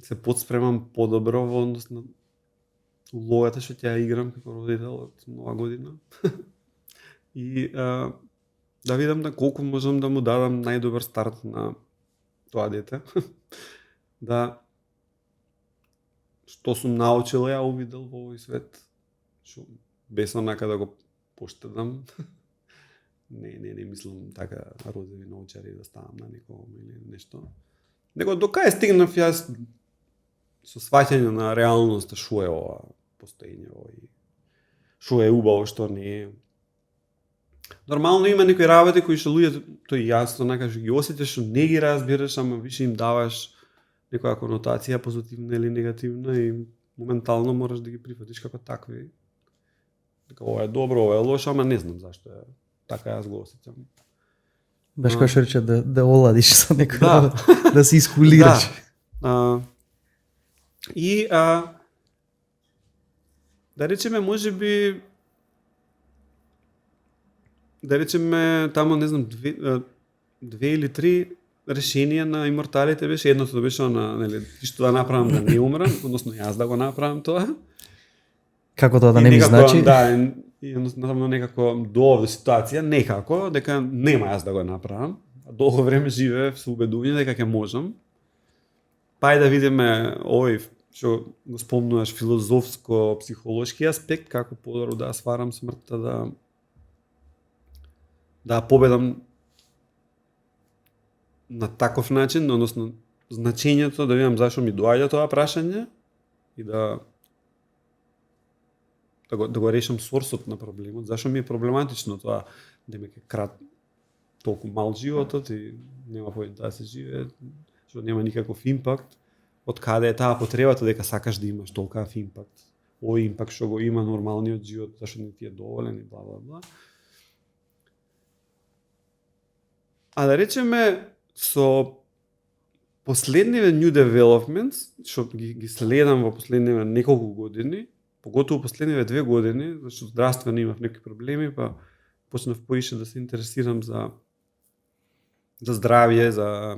Speaker 3: се подспремам подобро во однос на улогата што ќе ја играм како родител од нова година. И да видам да колку можам да му дадам најдобар старт на тоа дете. Да што сум научил ја увидел во овој свет, што без онака да го поштедам. Не мислам така розови научари да ставам на некого или нешто. Него до кај стигнав јас со сваќање на реалноста што е ова постоење и што е убаво, што не е. Нормално има некои работи кои што луѓето, тој јас онака што ги осетиш, што не ги разбираш, ама више им даваш некоја конотација позитивна или негативна и моментално мораш да ги прифатиш како такви. Дека ова е добро, ова е лошо, ама не знам зашто е така јас го осеќам.
Speaker 1: Баш кој што рече да оладиш со некој, да се искулираш.
Speaker 3: И да речеме можеби тамо не знам две или три решенија на иморталите беше. Едното беше нели што да направам да не умрам, односно јас да го направам тоа.
Speaker 1: Како тоа да не ми значи?
Speaker 3: Да, и едноставно некако до ситуација некако дека нема јас да го направам. Долго време живеев со убедување дека ќе можам. Па да видиме овој што го спомнуваш филозофско-психолошки аспект, како подобро да сварам смртта, да победам на таков начин, односно значењето да видам зашо ми доаѓа тоа прашање и да го решам сорсот на проблемот, зашо ми е проблематично тоа да ме крат толку мал животот и нема поента да се живее, што нема никаков импакт. Од каде е таа потребата дека сакаш да имаш толкав импакт? Овој импакт што го има нормалниот живот, зашто не ти е доволен и бла бла бла. А да речеме со последниве new developments, што ги следам во последниве неколку години, поготово последниве 2 години, зашто здравствено имав некои проблеми, па почнав поише да се интересирам за здравје, за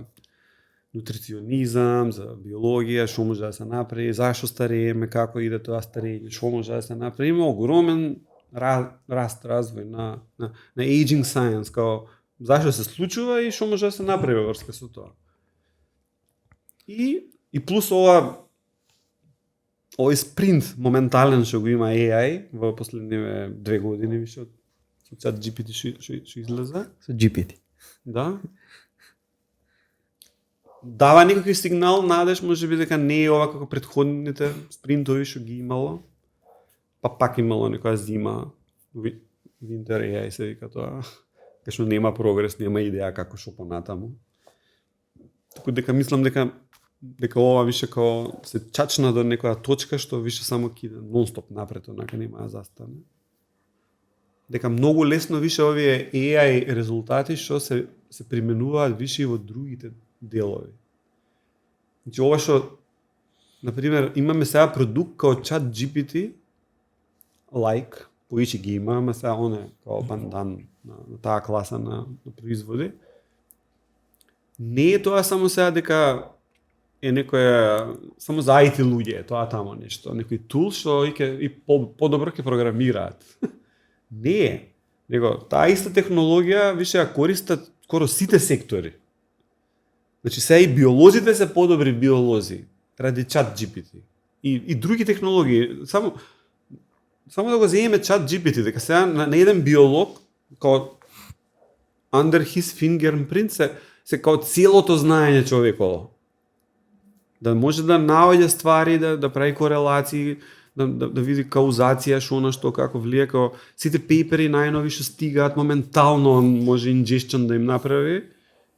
Speaker 3: нутриционизам, за биологија, што може да се направи, зашо старееме, како иде тоа старење, што може да се направи. Има огромен развој на aging science, као зашо се случува и што може да се направи во врска со тоа. И плюс овој спринт моментален што го има AI во последниве 2 години више со чат GPT што излезе.
Speaker 1: Со GPT.
Speaker 3: Да. Дава некој сигнал, надеж можеби дека не е ова како претходните спринтови што ги имало. Па пак имало некоја зима, Winter AI се вика тоа, кај што нема прогрес, нема идеја како што понатаму. Така дека мислам дека дека ова више као се чачна до некоја точка што више само ќе иде нон-стоп напред, онака нема да застане. Дека многу лесно више овие AI резултати што се применуваат више и во другите делови. Значи ова што например имаме сега продукт као ChatGPT like, поичи ги имаме сега оне као пандан на таа класа на производи. Не е тоа само сега дека е некоја само за IT луѓе, тоа тамо нешто, некој тул што и подобро ќе програмираат. Не е. Него таа иста технологија више ја користат скоро сите сектори. Значи сега и биолозите се подобри биолози ради ChatGPT и други технологии. Само да го земеме ChatGPT, дека сега на еден биолог као under his fingerprint се као целото знаење човеково. Да може да наоѓа ствари, да прави корелации, да види каузација, што како влие, као сите пейпери најнови што стигаат моментално може ingestion да им направи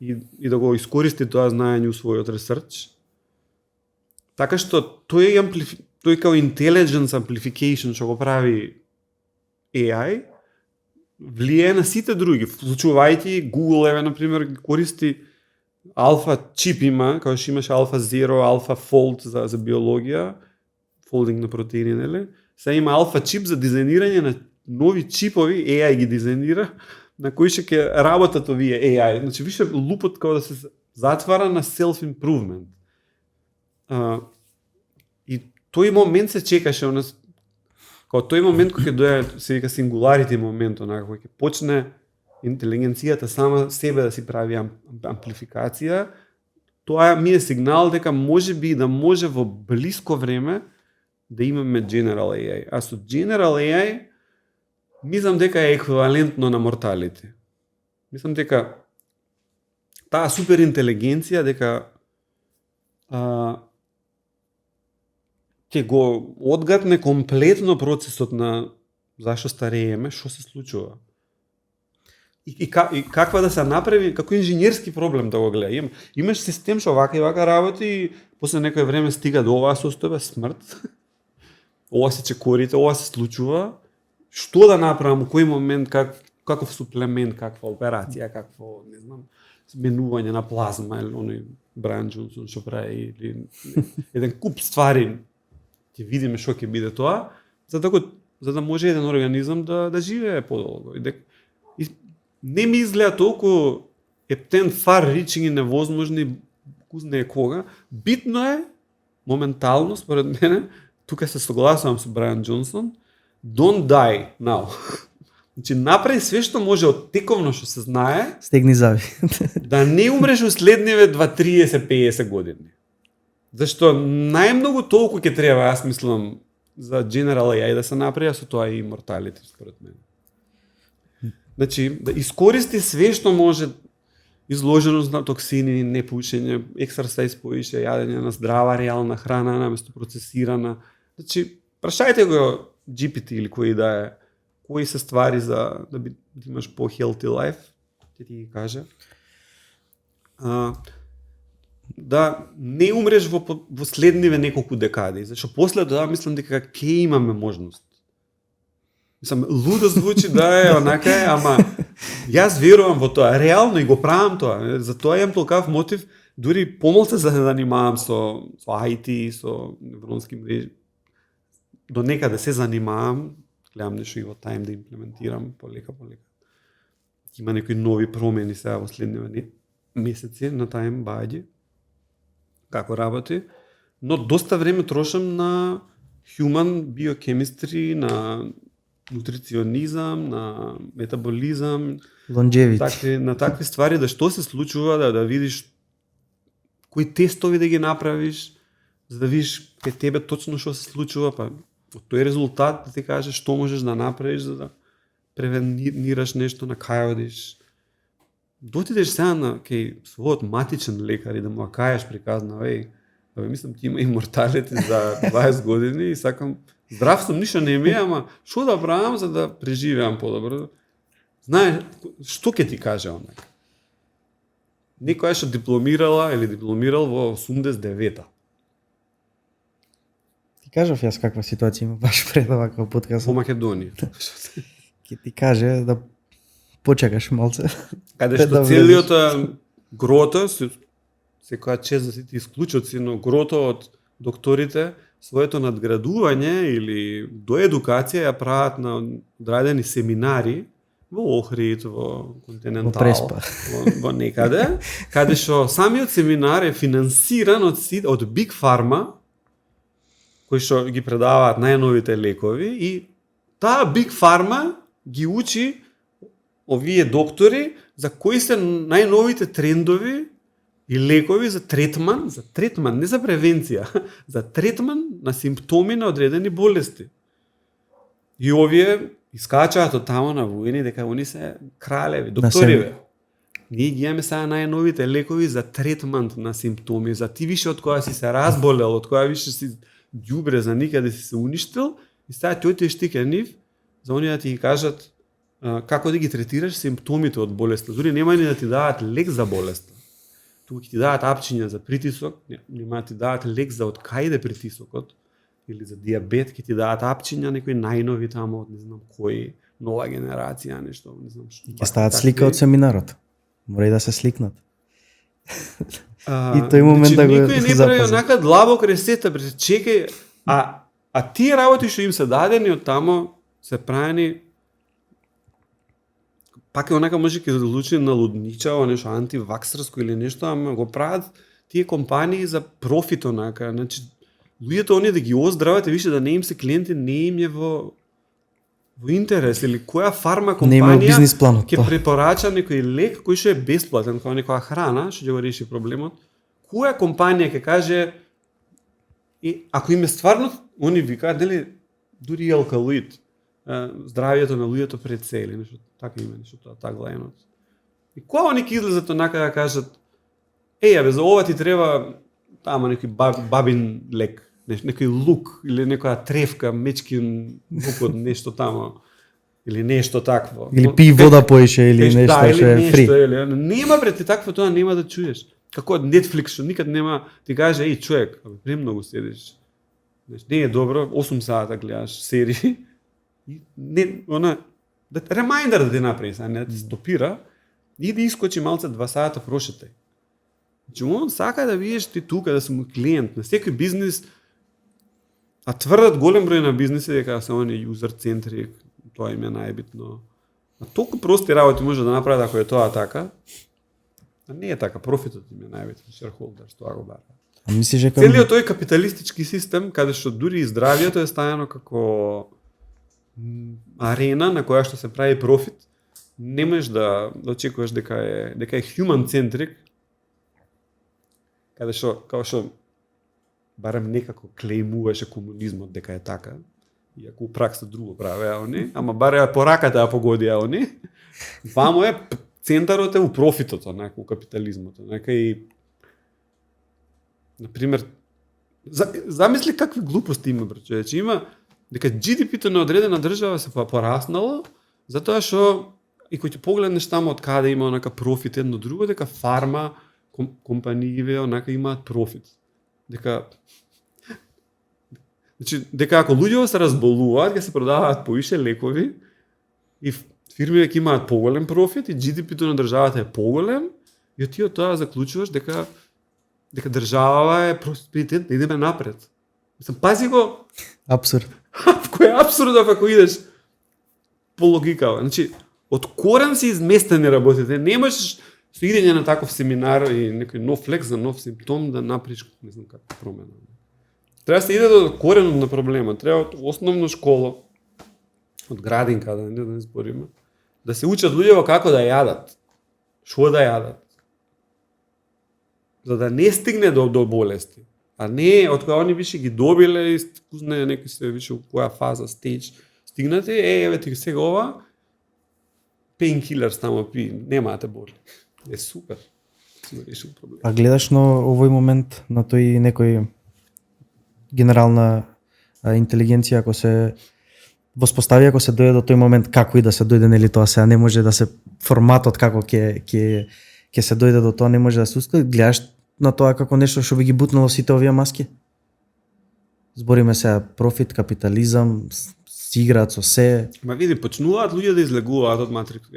Speaker 3: и да го искористи тоа знаење у својот ресерч. Така што тој као intelligence amplification што го прави AI влие на сите други, вклучувајќи Google, еве например, користи Alpha чип има, као што имаш Alpha Zero, Alpha Fold за биологија, фолдинг на протеини, нели? Сега има Alpha чип за дизајнирање на нови чипови, AI ги дизајнира, на кои ќе работат овие AI. Значи више лупот као да се затвара на self-improvement. И тој момент се чекаше, као тој момент кој ќе дојде, се вика singularity момент, онака кој ќе почне интелигенцијата сама себе да си прави амплификација, тоа ми е сигнал дека можеби да може во блиско време да имаме General AI. А со General AI мислам дека е еквивалентно на морталите. Мислам дека таа суперинтелигенција дека ќе го одгатне комплетно процесот на зашто старееме, што се случува. И каква да се направи, како инженерски проблем да го гледа. Имаш систем што вака и вака работи и после некој време стига до оваа состојба смрт. Ова се чекорите, ова се случува. Што да направам, у кој момент, каков суплемент, каква операција, какво, не знам, менување на плазма или оној Брайан Джонсон што прави или еден куп ствари. Ќе видиме што ќе биде тоа, за да може еден организам да живее подолго. И не ми изгледа толку ептен far reaching и невозможни кузне кога. Битно е, моментално, според мене, тука се согласувам со Брайан Джонсон, don't die now. Значи, направи све што може од тековно што се знае,
Speaker 1: стегни зави.
Speaker 3: да не умреш у следниве 2, 30, 50 години. Зашто најмногу толку ќе треба, јас мислам, за General AI да се направи, со тоа и Immortality, според мене. Значи, да искористи све што може, изложеност на токсини, непушење, ексерсајз поише, јадење на здрава, реална храна, наместо процесирана. Значи, прашајте го GPT или кој да е, кои се ствари за да имаш по-healthy life, ќе ти ги каже. Да не умреш во следниве неколку декади, зашто после тоа мислам дека ќе имаме можност. Мислам, лудо звучи да е онака е, ама јас верувам во тоа, реално и го правам тоа, за тоа имам толкав мотив, дури помалку се занимавам со IT, со невронски мрежи, до некаде се занимавам, гледам нешто и во Time да имплементирам полека. Има некои нови промени сега во следниве месеци на Time баѓи, како работи, но доста време трошам на human biochemistry, на нутриционизам, на метаболизам,
Speaker 1: longevity,
Speaker 3: на такви ствари, да што се случува, да видиш кои тестови да ги направиш, за да видиш кај тебе точно што се случува, па од тој резултат да ти кажеш што можеш да направиш за да превенираш нешто, на кај одиш. Дотидеш сега на кај својот матичен лекар и да му кажеш приказна, мислам ти има Immortality за 20 години и сакам, здрав сум, ништо не ми, ама што да правам за да преживеам подобро? Знаеш, што ќе ти каже онака? некоја што дипломирала или дипломирал во 89-та.
Speaker 1: Ти кажав јас каква ситуација има баш пред оваква подкаст.
Speaker 3: Во Македонија.
Speaker 1: Ќе ти каже да почекаш малце.
Speaker 3: Каде
Speaker 1: Пред
Speaker 3: што
Speaker 1: да
Speaker 3: целиот грото, секоја чест да си ти исклучоци, но грото од докторите, своето надградување или до едукација ја прават на одредени семинари во Охрид, во Континентал,
Speaker 1: Во Преспа.
Speaker 3: во некаде, каде што самиот семинар е финансиран од Big Pharma, кои што ги предаваат најновите лекови и таа Big Pharma ги учи овие доктори за кои се најновите трендови и лекови за третман, не за превенција, за третман на симптоми на одредени болести. И овие искачаат од тамо на војни дека они се кралеви, докториве. Ние ги имаме сега најновите лекови за третман на симптоми, за ти више од која си се разболел, од која више си ѓубре за никаде си се уништил, и сега тој ти штике нив, за они да ти ги кажат како да ги третираш симптомите од болеста. Дури нема ни да ти дадат лек за болеста. Туку ќе ти дадат апчиња за притисок, нема да ти дадат лек за од кај притисокот, или за диабет, ќе ти дадат апчиња, некои најнови тамо, од не знам кои, нова генерација, нешто, не знам што.
Speaker 1: Ќе стават слика од семинарот. Мора и да се сликнат. И тој момент да го
Speaker 3: никој не прави
Speaker 1: запази.
Speaker 3: онака длабок ресета, чекај, а тие работи што им се дадени од тамо се правени пак е онака може ќе звучи налудничаво, нешто антиваксерско или нешто, ама го прават тие компании за профит онака, значи луѓето они да ги оздрават и више да не им се клиенти, не им е во интерес или која фарма
Speaker 1: Не има
Speaker 3: компанија
Speaker 1: бизнис планот.
Speaker 3: ќе препорача некој лек кој што е бесплатен, како некоја храна, што ќе го реши проблемот. Која компанија ќе каже и ако им е стварно, они викаат дали дури алкалоид, здравието на луѓето пред се или нешто така име, нешто тоа таглајнот. И која они ќе излезат онака да кажат бе, за ова ти треба тама некој бабин лек, некој лук или некоја тревка, мечкин лук од нешто тамо или нешто такво.
Speaker 1: Или пи вода поише или нешто што е фри.
Speaker 3: Нема пред ти такво тоа нема да чуеш. Како од Netflix што никад нема ти каже човек, премногу седиш. Не е добро, 8 сата гледаш серии. Не, она ремајндер да ти направи, не да ти стопира и да искочи малце 2 сата прошетај. Значи, он сака да видиш ти тука, да си му клиент на секој бизнес, а тврдат голем број на бизнеси дека се они юзер центрик, тоа им е најбитно. А толку прости работи може да направат ако е тоа така. А не е така, профитот им е најбитен, shareholders, тоа го бара.
Speaker 1: А мислиш дека
Speaker 3: Целиот тој капиталистички систем, каде што дури и здравието е ставено како арена на која што се прави профит, не можеш да очекуваш дека е human centric, каде што како што барем некако клеймуваше комунизмот дека е така, иако у пракса друго правеа они, ама барем пораката ја погодија они. Вамо е центарот е у профитот, онака у капитализмот, онака и например замисли какви глупости има, човече, има дека GDP-то на одредена држава се пораснало, затоа што и кој ќе погледнеш таму од каде има онака профит едно друго, дека фарма компанииве онака имаат профит. Дека дека ако луѓето се разболуваат, ќе се продаваат поише лекови и фирми ќе имаат поголем профит и GDP-то на државата е поголем, и ти од тоа заклучуваш дека држава е просперитетна, идеме напред. Мислам, пази го.
Speaker 1: абсурд.
Speaker 3: Кој е абсурдов ако идеш по логика. Значи, од корен си изместени работите. Не можеш со идење на таков семинар и некој нов лек за нов симптом да направиш, не знам како промена. Треба да се иде до коренот на проблемот. Треба од основна школа, од градинка, да не збориме, да се учат луѓето како да јадат. Што да јадат. За да не стигне до болести. А не, од која они више ги добиле и стигне некој се више у која фаза, стејдж, стигнате, еве ти сега ова, painkillers тамо пи, нема да те боли. Е супер. Си решил проблем.
Speaker 1: А гледаш на овој момент на тој некој генерална интелигенција ако се воспостави, ако се дојде до тој момент, како и да се дојде, нели тоа сега не може да се форматот како ќе ќе се дојде до тоа, не може да се усклади, гледаш на тоа како нешто што би ги бутнало сите овие маски? Збориме се профит, капитализам, си играат со се.
Speaker 3: Ма види, почнуваат луѓе да излегуваат од Матрикс.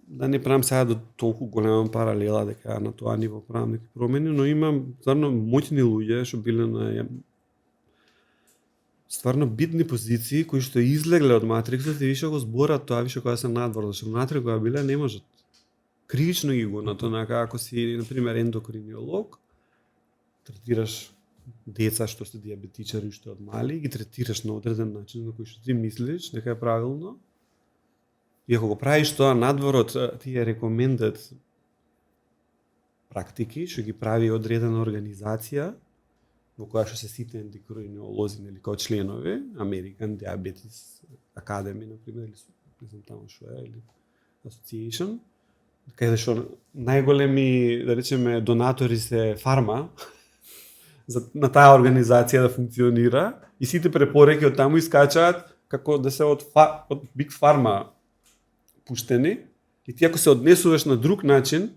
Speaker 3: Да не правам сега до толку голема паралела дека на тоа ниво правам некои промени, но имам стварно моćни луѓе што биле на стварно битни позиции кои што излегле од Матриксот и више го зборат тоа, више кога се надвор, зашто внатре кога биле не можат. Кривично ги гонат, онака ако си, например, ендокринолог, третираш деца што се диабетичари што од мали, ги третираш на одреден начин на кој што ти мислиш дека е правилно. И ако го правиш тоа надвор од тие recommended практики, што ги прави одредена организација, во која што се сите ендокринолози, нели, како членови, American Diabetes Academy, например, или не знам таму што е, или Association, каде што најголеми, да речеме, донатори се фарма, на таа организација да функционира, и сите препораки од таму искачаат како да се од Big Pharma пуштени, и ти ако се однесуваш на друг начин,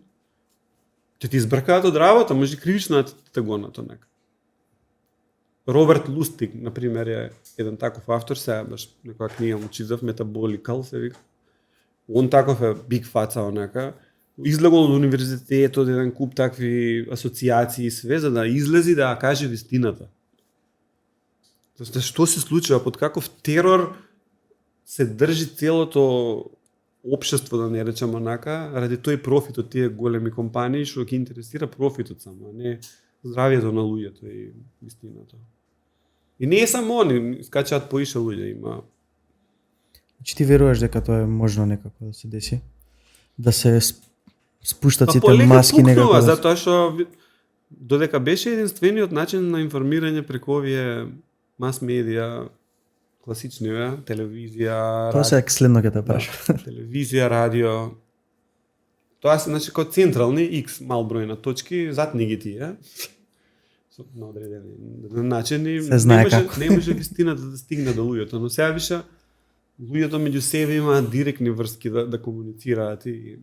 Speaker 3: ќе ти избркаат од работа, може кривично да те гонат онака. Роберт Лустиг, например, е еден таков автор, сега баш некоја книга му читав, Metabolical се вика. Он таков е биг фаца онака. Излегол од универзитетот, еден куп такви асоциации и све, за да излези да каже вистината. Што се случува, под каков терор се држи целото општество, да не речам онака, ради тој профит од тие големи компании што ги интересира профитот само, а не здравието на луѓето и вистината. И не е само они, скачаат поише луѓе, има.
Speaker 1: Чи ти веруваш дека тоа е можно некако да се деси? Да се спуштат сите
Speaker 3: полека
Speaker 1: маски некако?
Speaker 3: Пукнува, затоа што додека беше единствениот начин на информирање преку овие мас медија, класични, телевизија,
Speaker 1: Тоа се следно ќе те прашам.
Speaker 3: телевизија, радио. Тоа се значи како централни X мал број на точки, затни ги тие. На одредени начини.
Speaker 1: Се знае како.
Speaker 3: Не може вистината да стигне до луѓето, но сега више луѓето меѓу себе имаат директни врски да комуницираат и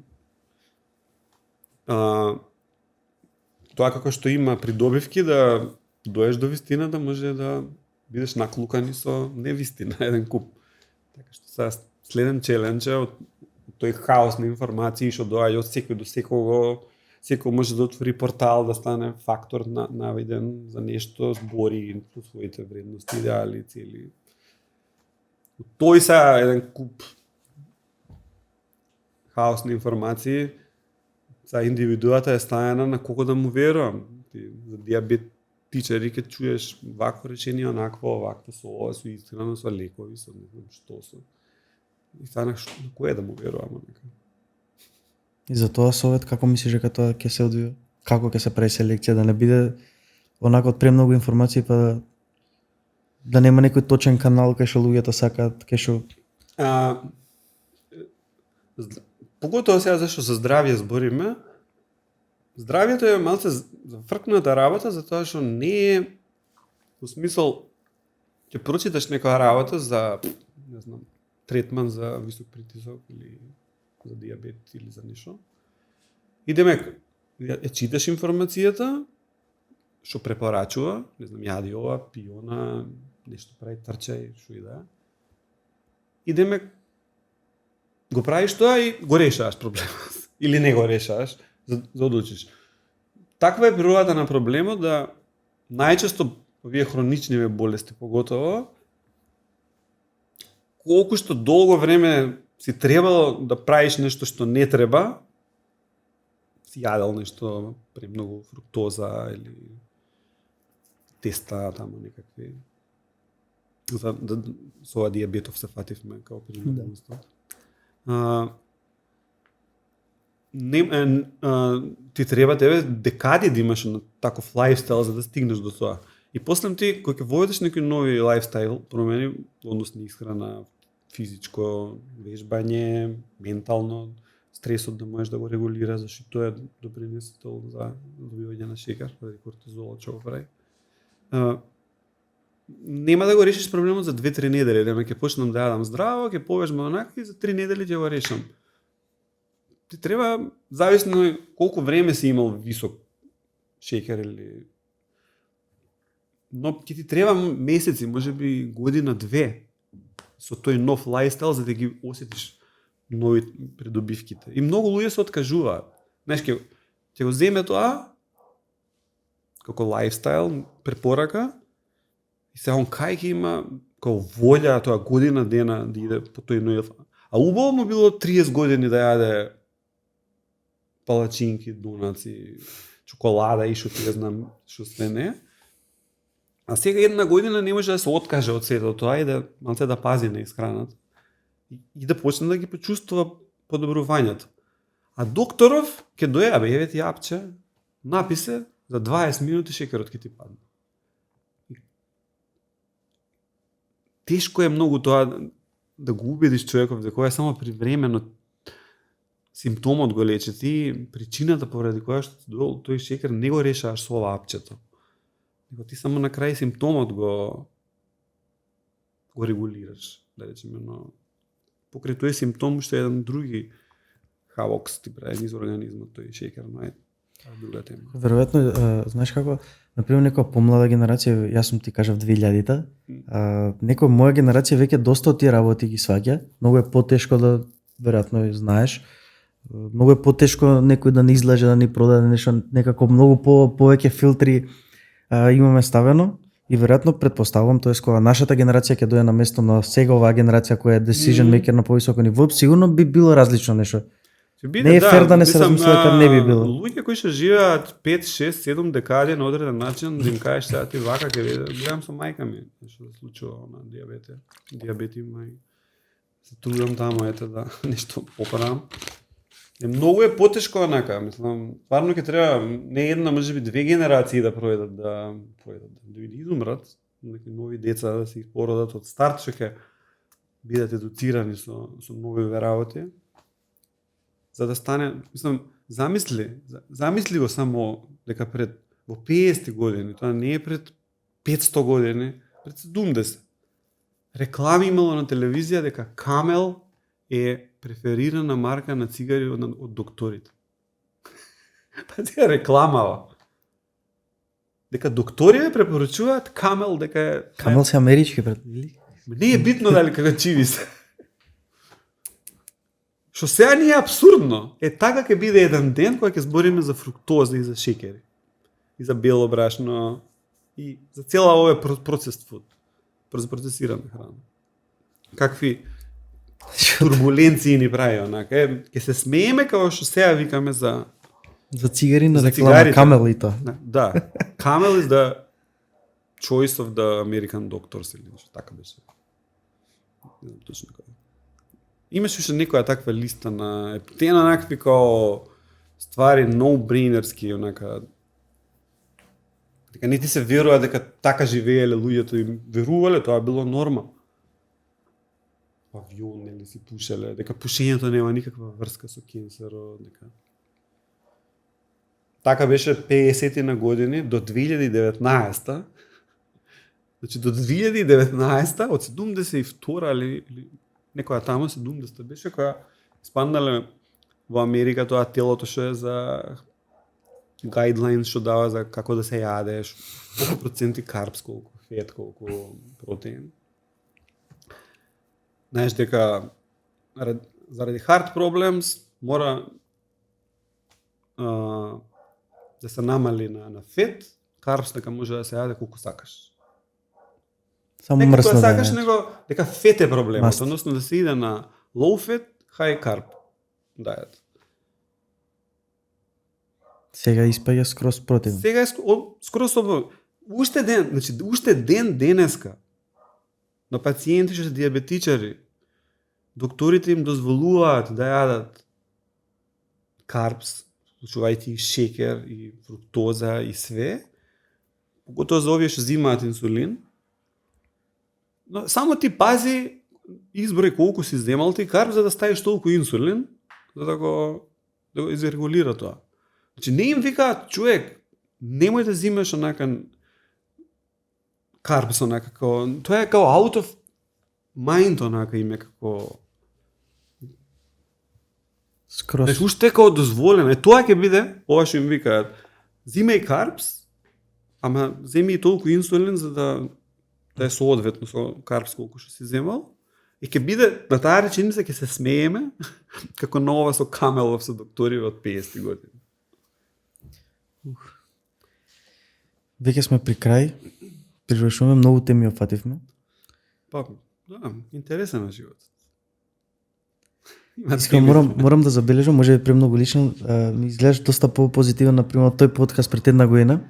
Speaker 3: тоа како што има придобивки да доеш до вистината, може да бидеш наклукани со невистина еден куп. Така што сега следен челендж од тој хаос на информации што доаѓа од секој до секого, секој може да отвори портал, да стане фактор навиден за нешто, збори со своите вредности, идеали, цели. Тој сега еден куп хаос на информации, за индивидуата е ставена на кого да му верувам. За диабетичари ќе чуеш вакво речение, онакво, вакво со ова, со истина, со лекови, со не знам што со. И станах на кое да му верувам, онака.
Speaker 1: И за тоа совет, како мислиш дека тоа ќе се одвива? Како ќе се прави селекција, да не биде онака од премногу информации, па да нема некој точен канал кај што луѓето сакаат, кај што
Speaker 3: поготово сега зашто за здравје збориме, здравјето е малце зафркната работа, затоа што не е во смисол ќе прочиташ некоја работа за, не знам, третман за висок притисок или за диабет или за нешто. И демек, ја читаш информацијата, што препорачува, не знам, јади ова, пи она, нешто прави, трчај, што и да. И демек, го правиш тоа и го решаваш проблемот. Или не го решаваш, за да одлучиш. Таква е природата на проблемот да најчесто овие хронични болести поготово колку што долго време си требало да правиш нешто што не треба, си јадел нешто премногу фруктоза или теста таму некакви. За со ова диабетов се фативме како пример. Ти треба тебе декади да имаш на таков лајфстайл за да стигнеш до тоа. И после ти кога ќе воведеш некои нови лајфстайл промени, односно исхрана, физичко, вежбање, ментално, стресот да можеш да го регулираш, зашто тоа е допринесител за добивање на шекар, заради кортизолот што го прави. Нема да го решиш проблемот за 2-3 недели, дека ќе почнам да јадам здраво, ќе повежбам онака и за 3 недели ќе го решам. ти треба, зависно колку време си имал висок шекер или... Но ќе ти треба месеци, можеби година, две, со тој нов лајфстайл за да ги осетиш нови придобивките. И многу луѓе се откажуваат. Знаеш, ќе го земе тоа како лајфстайл, препорака, и сега он кај ќе има како волја тоа година дена да иде по тој нов. А убаво му било 30 години да јаде палачинки, донаци, чоколада и што ти знам што све не. А сега една година не може да се откаже од сето тоа и да малце да пази на исхраната. И да почне да ги почувствува подобрувањето. А докторов ќе дое, еве ти јапче, написе за 20 минути шекерот ќе ти падне. Тешко е многу тоа да го убедиш човеков дека е само привремено симптомот го лечи. Ти причината поради која што ти доел тој шекер не го решаваш со ова апчето. Него ти само на крај симптомот го регулираш, да речеме, но покрај тој симптом што е еден други хавокс ти прави низ организмот тој шекер, но е друга тема.
Speaker 1: Веројатно, знаеш како, например, некоја помлада генерација, јас сум ти кажав 2000-та, некоја моја генерација веќе доста од тие работи ги сваќа, многу е потешко да, веројатно знаеш, многу е потешко некој да не излаже, да ни продаде нешто, некако многу повеќе филтри имаме ставено и веројатно претпоставувам, тоест кога нашата генерација ќе дојде на место на сега оваа генерација која е decision maker на повисоко ниво, сигурно би било различно нешто. Не е фер да не се размислува дека не би било.
Speaker 3: Луѓе кои што живеат 5, 6, 7 декади на одреден начин, да им кажеш сега ти вака ќе гледам со мајка ми, што се случува на диабет има и се трудам таму ете да нешто поправам. Многу е потешко онака, мислам, стварно ќе треба не една, можеби две генерации да пројдат да изумрат, неки нови деца да се породат од старт, што ќе бидат едуцирани со нови работи. За да стане, мислам, замисли го само дека пред во 50 години, тоа не е пред 500 години, пред 70. Реклами имало на телевизија дека Камел е преферирана марка на цигари од докторите. Па тие рекламава. Дека доктори ја препорачуваат Камел, дека е...
Speaker 1: Камел се амерички пред...
Speaker 3: Не е битно дали какачиви се. Што сега не е абсурдно. Така ќе биде еден ден кога ќе збориме за фруктоза и за шекери. И за бело брашно. И за цела овој процес фуд. За процесирана храна. Какви турбуленции ни прави, онака. Ќе се смееме како што сега викаме за
Speaker 1: цигари на реклама Камел и тоа.
Speaker 3: Да. Camel is the choice of the American doctors или нешто така беше. Точно како. Имаше уште некоја таква листа на ептена накакви као ствари no-brainerски, онака. Дека не ти се верува дека така живееле луѓето и верувале, тоа било норма. Авион или си пушеле, дека пушењето нема никаква врска со кенсерот, дека. Така беше 50 на години до 2019. Значи до 2019 од 72 или некоја таму 70 беше која спаднале во Америка тоа телото што е за guidelines што дава за како да се јадеш, колку проценти карбс, колку фет, колку протеин. Знаеш дека заради heart problems мора да се намали на фет, карбс дека може да се јаде колку сакаш.
Speaker 1: Само мрсно да
Speaker 3: сакаш, него дека фет е проблемот, односно да се иде на low fat, high carb diet.
Speaker 1: Сега испаѓа скроз противно.
Speaker 3: Сега е скроз уште ден денеска на пациенти што се диабетичари, докторите им дозволуваат да јадат карбс, случувајќи и шекер, и фруктоза, и све, поготоа за овие што земаат инсулин. Но само ти пази изброј колку си земал ти карб за да ставиш толку инсулин, за да го изрегулира тоа. Значи не им викаат човек, немој да земаш онака карбс онака како, тоа е како out of mind онака име како
Speaker 1: Скроз.
Speaker 3: Знаеш, уште како дозволено. Тоа ќе биде, ова што им викаат, зимај карпс, ама земи и толку инсулин за да е соодветно со карпс колку што си земал. И ќе биде, на таа реченица ќе се смееме, како на ова со Камелов со докториве од 50 години.
Speaker 1: Веќе сме при крај. Привршуваме, многу теми опфативме.
Speaker 3: Па, да, интересен е животот.
Speaker 1: Искрено морам да забележам, може би премногу лично, ми изгледаш доста по-позитивен, например, тој подкаст пред една година.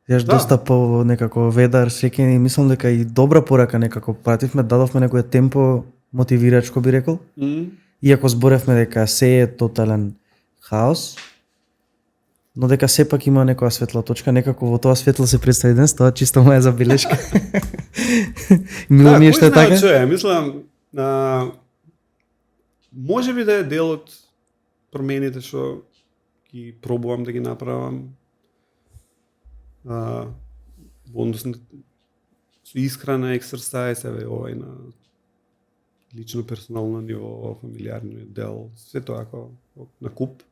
Speaker 1: Јаш
Speaker 3: Да.
Speaker 1: доста по некако ведар, среќен и мислам дека и добра порака некако пративме, дадовме некој темпо мотивирачко би рекол. Иако зборевме дека се е тотален хаос, но дека сепак има некоја светла точка, некако во тоа светло се представи денес, тоа чисто моја забелешка. Мило ми е што е така.
Speaker 3: Е, мислам, може би да е дел од промените што ги пробувам да ги направам. Во однос на со исхрана, ексерсајз, еве овај на лично персонално ниво, фамилиарниот дел, се тоа како на куп.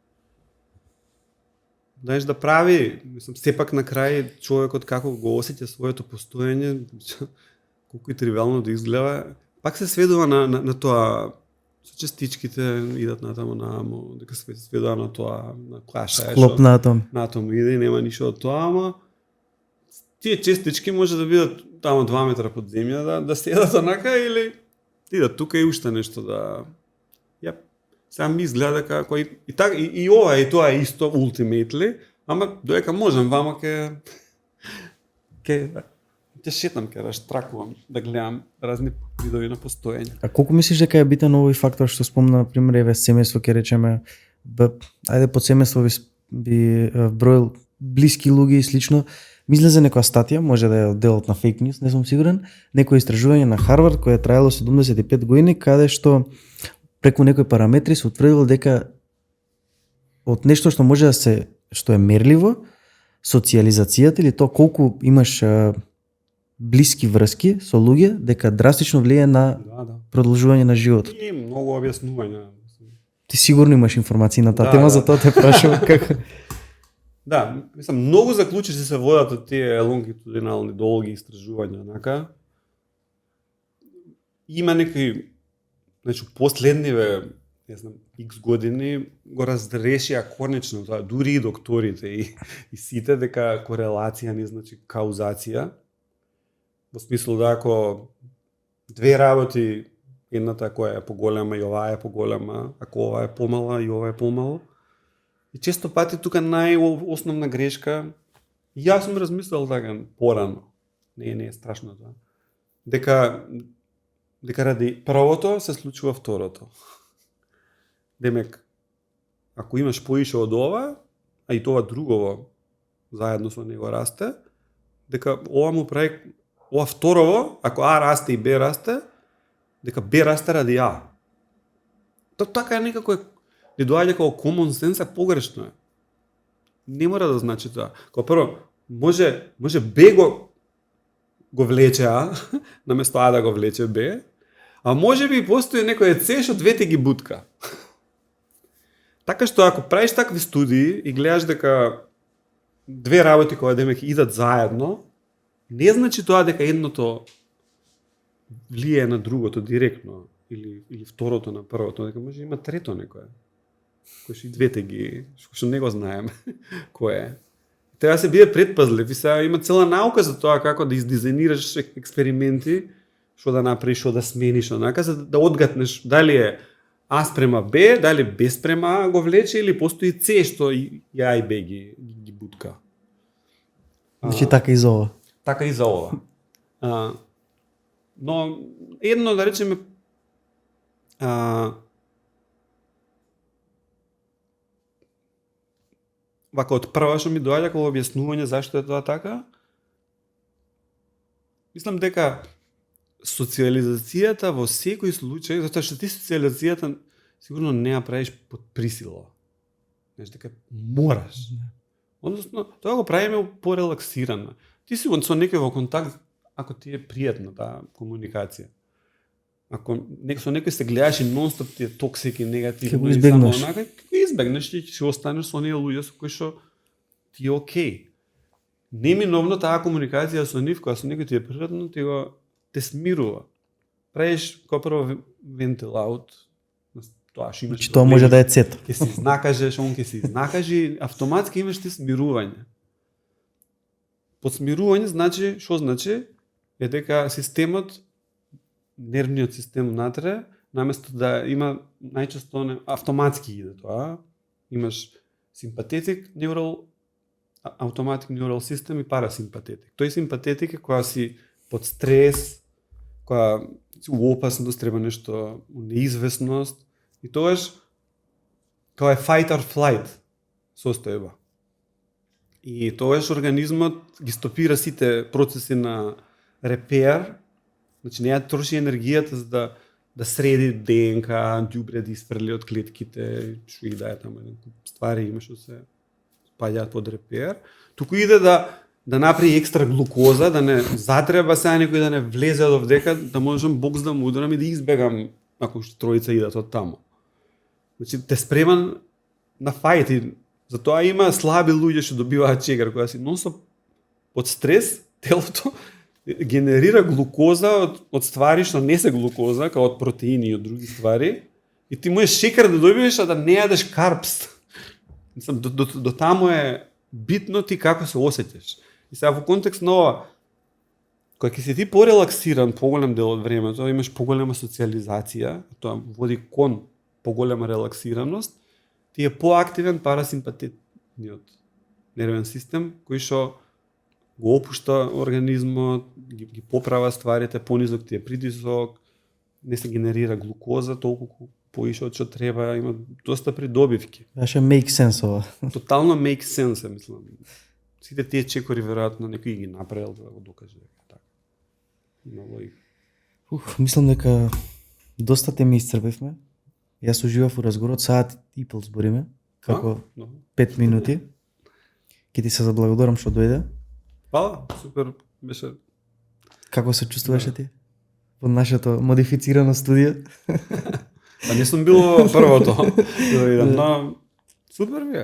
Speaker 3: Знаеш, да прави, мислам, сепак на крај човекот како го осеќа своето постоење, колку и тривијално да изгледа, пак се сведува на тоа, со частичките идат натаму нааму, дека се сведува на тоа, на клаша
Speaker 1: Склоп на атом.
Speaker 3: на атом иде и нема ништо од тоа, ама тие частички може да бидат таму 2 метра под земја, да седат онака или идат тука и уште нешто да... Ја, сега ми изгледа како и ова и тоа е исто ultimately, ама доека можам, вама ќе шетам, ќе раштракувам, да гледам разни видови на постоење.
Speaker 1: А колку мислиш дека е битен овој фактор што спомна, например, еве семејство, ќе речеме, ајде под семејство би броил блиски луѓе и слично. Мисле за некоја статија, може да е делот на фейк ньюс, не сум сигурен, некој истражување на Харвард кој е траело 75 години, каде што преку некои параметри се утврдило дека од нешто што може да се, што е мерливо, социјализацијата или тоа колку имаш блиски врски со луѓе, дека драстично влијае на продолжување на животот.
Speaker 3: И многу објаснувања.
Speaker 1: Ти сигурно имаш информации на таа
Speaker 3: Да,
Speaker 1: тема,
Speaker 3: да.
Speaker 1: затоа те прашувам како.
Speaker 3: Да, мислам, многу заклучици се водат од тие лонгитудинални долги истражувања, онака. Има некои, значи, последниве, не знам, X години го разрешија конечно тоа, дури и докторите и сите, дека корелација не значи каузација. Во смисло да ако две работи, едната која е поголема и оваа е поголема, ако ова е помала и ова е помало. И често пати тука најосновна грешка, и јас сум размислил така порано, не е страшно тоа, дека ради првото се случува второто. Демек, ако имаш поише од ова, а и тоа другово заедно со него расте, дека ова му прави, ова второво, ако А расте и Б расте, дека Б расте ради А. Така е некако не доаѓа како common sense, погрешно е. Не мора да значи тоа. Како прво, може Б го влече А, наместо А да го влече Б, а може би постои некој С што двете ги бутка. Така што ако правиш такви студии и гледаш дека две работи кои демек идат заедно, не значи тоа дека едното влијае на другото директно или второто на првото, дека може има трето некое. Кој што и двете ги, што не го знаеме кој е. Треба да се биде предпазлив и сега има цела наука за тоа како да издизајнираш експерименти, што да направиш, што да смениш, онака, за да одгатнеш дали е А спрема Б, дали Б спрема А го влече или постои С што и А и Б ги бутка.
Speaker 1: Значи така и за ова.
Speaker 3: Така и за ова. Но едно да речеме вака од прва што ми доаѓа како објаснување зашто е тоа така, мислам дека социјализацијата во секој случај, затоа што ти социјализацијата сигурно не ја правиш под присила. Знаеш, дека мораш. Односно, тоа го правиме порелаксирано. Ти си со некој во контакт, ако ти е пријатна таа комуникација. ако со некој се гледаш и нонстоп ти е токсик и негативно,
Speaker 1: Ќе го
Speaker 3: и
Speaker 1: избегнеш.
Speaker 3: само онака, ќе го избегнеш и ќе останеш со оние луѓе со кои што ти е окей. Неминовно таа комуникација со нив, кога со некој ти е природно, те смирува. Правиш како прво вентил аут, тоа што имаш.
Speaker 1: Значи тоа може да е цето.
Speaker 3: Ќе се изнакажеш, он ќе се изнакажи, автоматски имаш ти смирување. Под смирување значи, што значи? Е дека системот, нервниот систем внатре, наместо да има најчесто автоматски иде тоа, имаш симпатетик neural, automatic neural system и парасимпатетик. Тој симпатетик е кога си под стрес, кога си у опасност, треба нешто, неизвестност, и тогаш кога е fight or flight состојба. И тогаш организмот ги стопира сите процеси на репер, значи не ја троши енергијата за да среди ДНК, ѓубре да испрли од клетките, што и да е таму еден куп ствари има што се паѓаат под репер, туку иде да направи екстра глукоза, да не затреба сега некој да не влезе од овдека, да можам бокс да му ударам и да избегам ако што тројца идат од таму. Значи те спреман на фајт и затоа има слаби луѓе што добиваат чегар, кога си нонстоп под стрес, телото генерира глукоза од ствари што не се глукоза, као од протеини и од други ствари, и ти можеш шекар да добиеш, а да не јадеш карпс. Мислам, до таму е битно ти како се осеќаш. И сега во контекст на ова, кога ќе си ти порелаксиран поголем дел од времето, имаш поголема социализација, тоа води кон поголема релаксираност, ти е поактивен парасимпатетниот нервен систем, кој што го опушта организмот, ги поправа стварите, понизок ти е притисок, не се генерира глукоза толку поише од што треба, има доста придобивки.
Speaker 1: Беше make sense ова.
Speaker 3: Тотално make sense, мислам. Сите тие чекори веројатно некој ги направил за да го докаже дека така. Има логика.
Speaker 1: Мислам дека доста теми исцрпевме. Јас уживав во разговорот, саат и пол збориме, како 5 минути. Ќе ти се заблагодарам што дојде.
Speaker 3: Фала, супер, беше.
Speaker 1: Како се чувствуваше ти во нашето модифицирано студио?
Speaker 3: Па не сум бил првото. Но супер бе.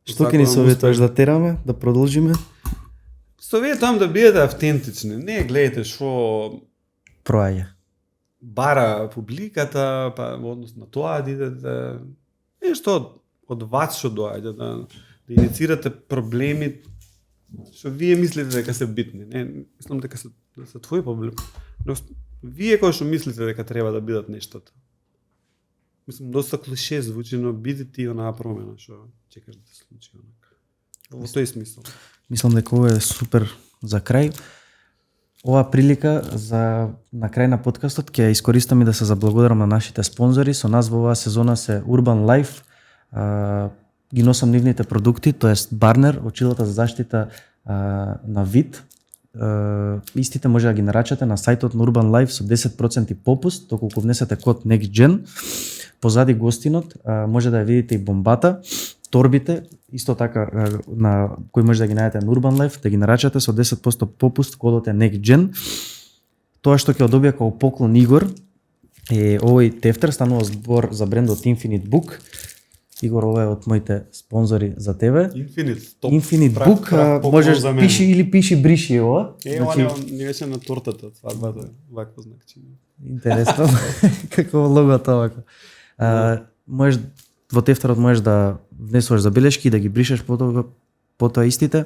Speaker 1: Што ќе ни советуваш да тераме, да продолжиме?
Speaker 3: Советувам да бидете автентични. Не гледате што
Speaker 1: Проаѓа.
Speaker 3: бара публиката, па во однос на тоа да идете нешто од вас што доаѓа, да иницирате проблеми што вие мислите дека се битни. Не, мислам дека се твои проблеми. Но вие кои што мислите дека треба да бидат нештата. Мислам, доста клише звучи, но биде ти онаа промена што чекаш да се случи. Во тој смисол.
Speaker 1: Мислам дека ова е супер за крај. Ова прилика за на крај на подкастот ќе искористам и да се заблагодарам на нашите спонзори. Со нас во оваа сезона се Urban Life. Ги носам нивните продукти, тоест Барнер, очилата за заштита на вид. Истите може да ги нарачате на сајтот на Urban Life со 10% попуст, доколку внесете код NEXTGEN. Позади гостинот може да ја видите и бомбата, торбите, исто така на кои може да ги најдете на Urban Life, да ги нарачате со 10% попуст, кодот е NEXTGEN. Тоа што ќе одобија како поклон Игор е овој тефтер, станува збор за брендот Infinite Book. Игор, ова е од моите спонзори за тебе. Infinite Book, можеш пиши бриши ова.
Speaker 3: Ова не беше на тортата, свадбата, вакво значење.
Speaker 1: Интересно. Како логото овако. Можеш во тефтерот можеш да внесуваш забелешки и да ги бришеш потоа истите.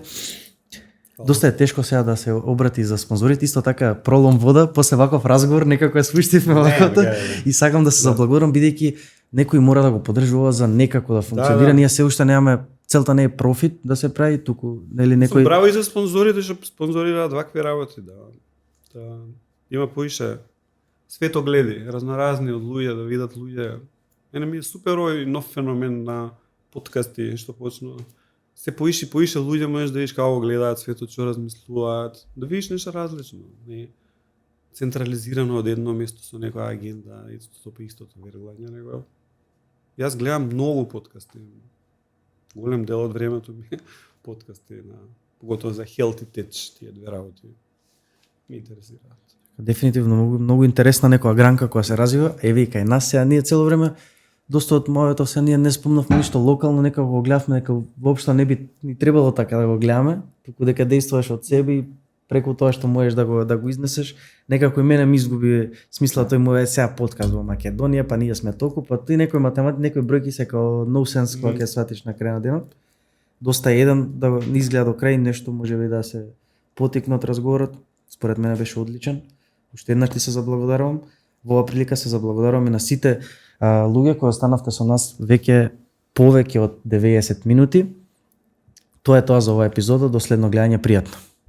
Speaker 1: Доста е тешко сега да се обрати за спонзорите, исто така пролом вода, после ваков разговор некако ја спуштивме вакото и сакам да се заблагодарам бидејќи некој мора да го поддржува за некако да функционира. Ние се уште немаме, целта не е профит да се прави, туку нели некој.
Speaker 3: Браво и за спонзорите што спонзорираат вакви работи, да има поише светогледи, разноразни од луѓе, да видат луѓе. Мене ми е супер овој нов феномен на подкасти што почнува. Се поише луѓе можеш да видиш како гледаат светот, што размислуваат, да видиш нешто различно, не централизирано од едно место со некоја агенда, истото верување, него. Јас гледам многу подкасти. Голем дел од времето ми подкасти на поготово за healthy tech, тие две работи ми интересираат.
Speaker 1: Дефинитивно многу интересна некоја гранка која се развива. Еве и кај нас сега ние цело време доста од моето се ние не спомнавме ништо локално, некако го гледавме дека воопшто не би ни требало така да го гледаме, туку дека действуваш од себе и преку тоа што можеш да го изнесеш, некако и мене ми изгуби смисла тој мој сега подкаст во Македонија, па ние сме толку, па ти некој математик, некои бројки се као no sense кога ќе сватиш на крај на денот. Доста еден да не изгледа до крај, нешто можеби да се потекне од разговорот. Според мене беше одличен. Уште еднаш ти се заблагодарувам. Во оваа прилика се заблагодарувам и на сите луѓе кои останавте со нас веќе повеќе од 90 минути. Тоа е тоа за оваа епизода. До следно гледање, пријатно.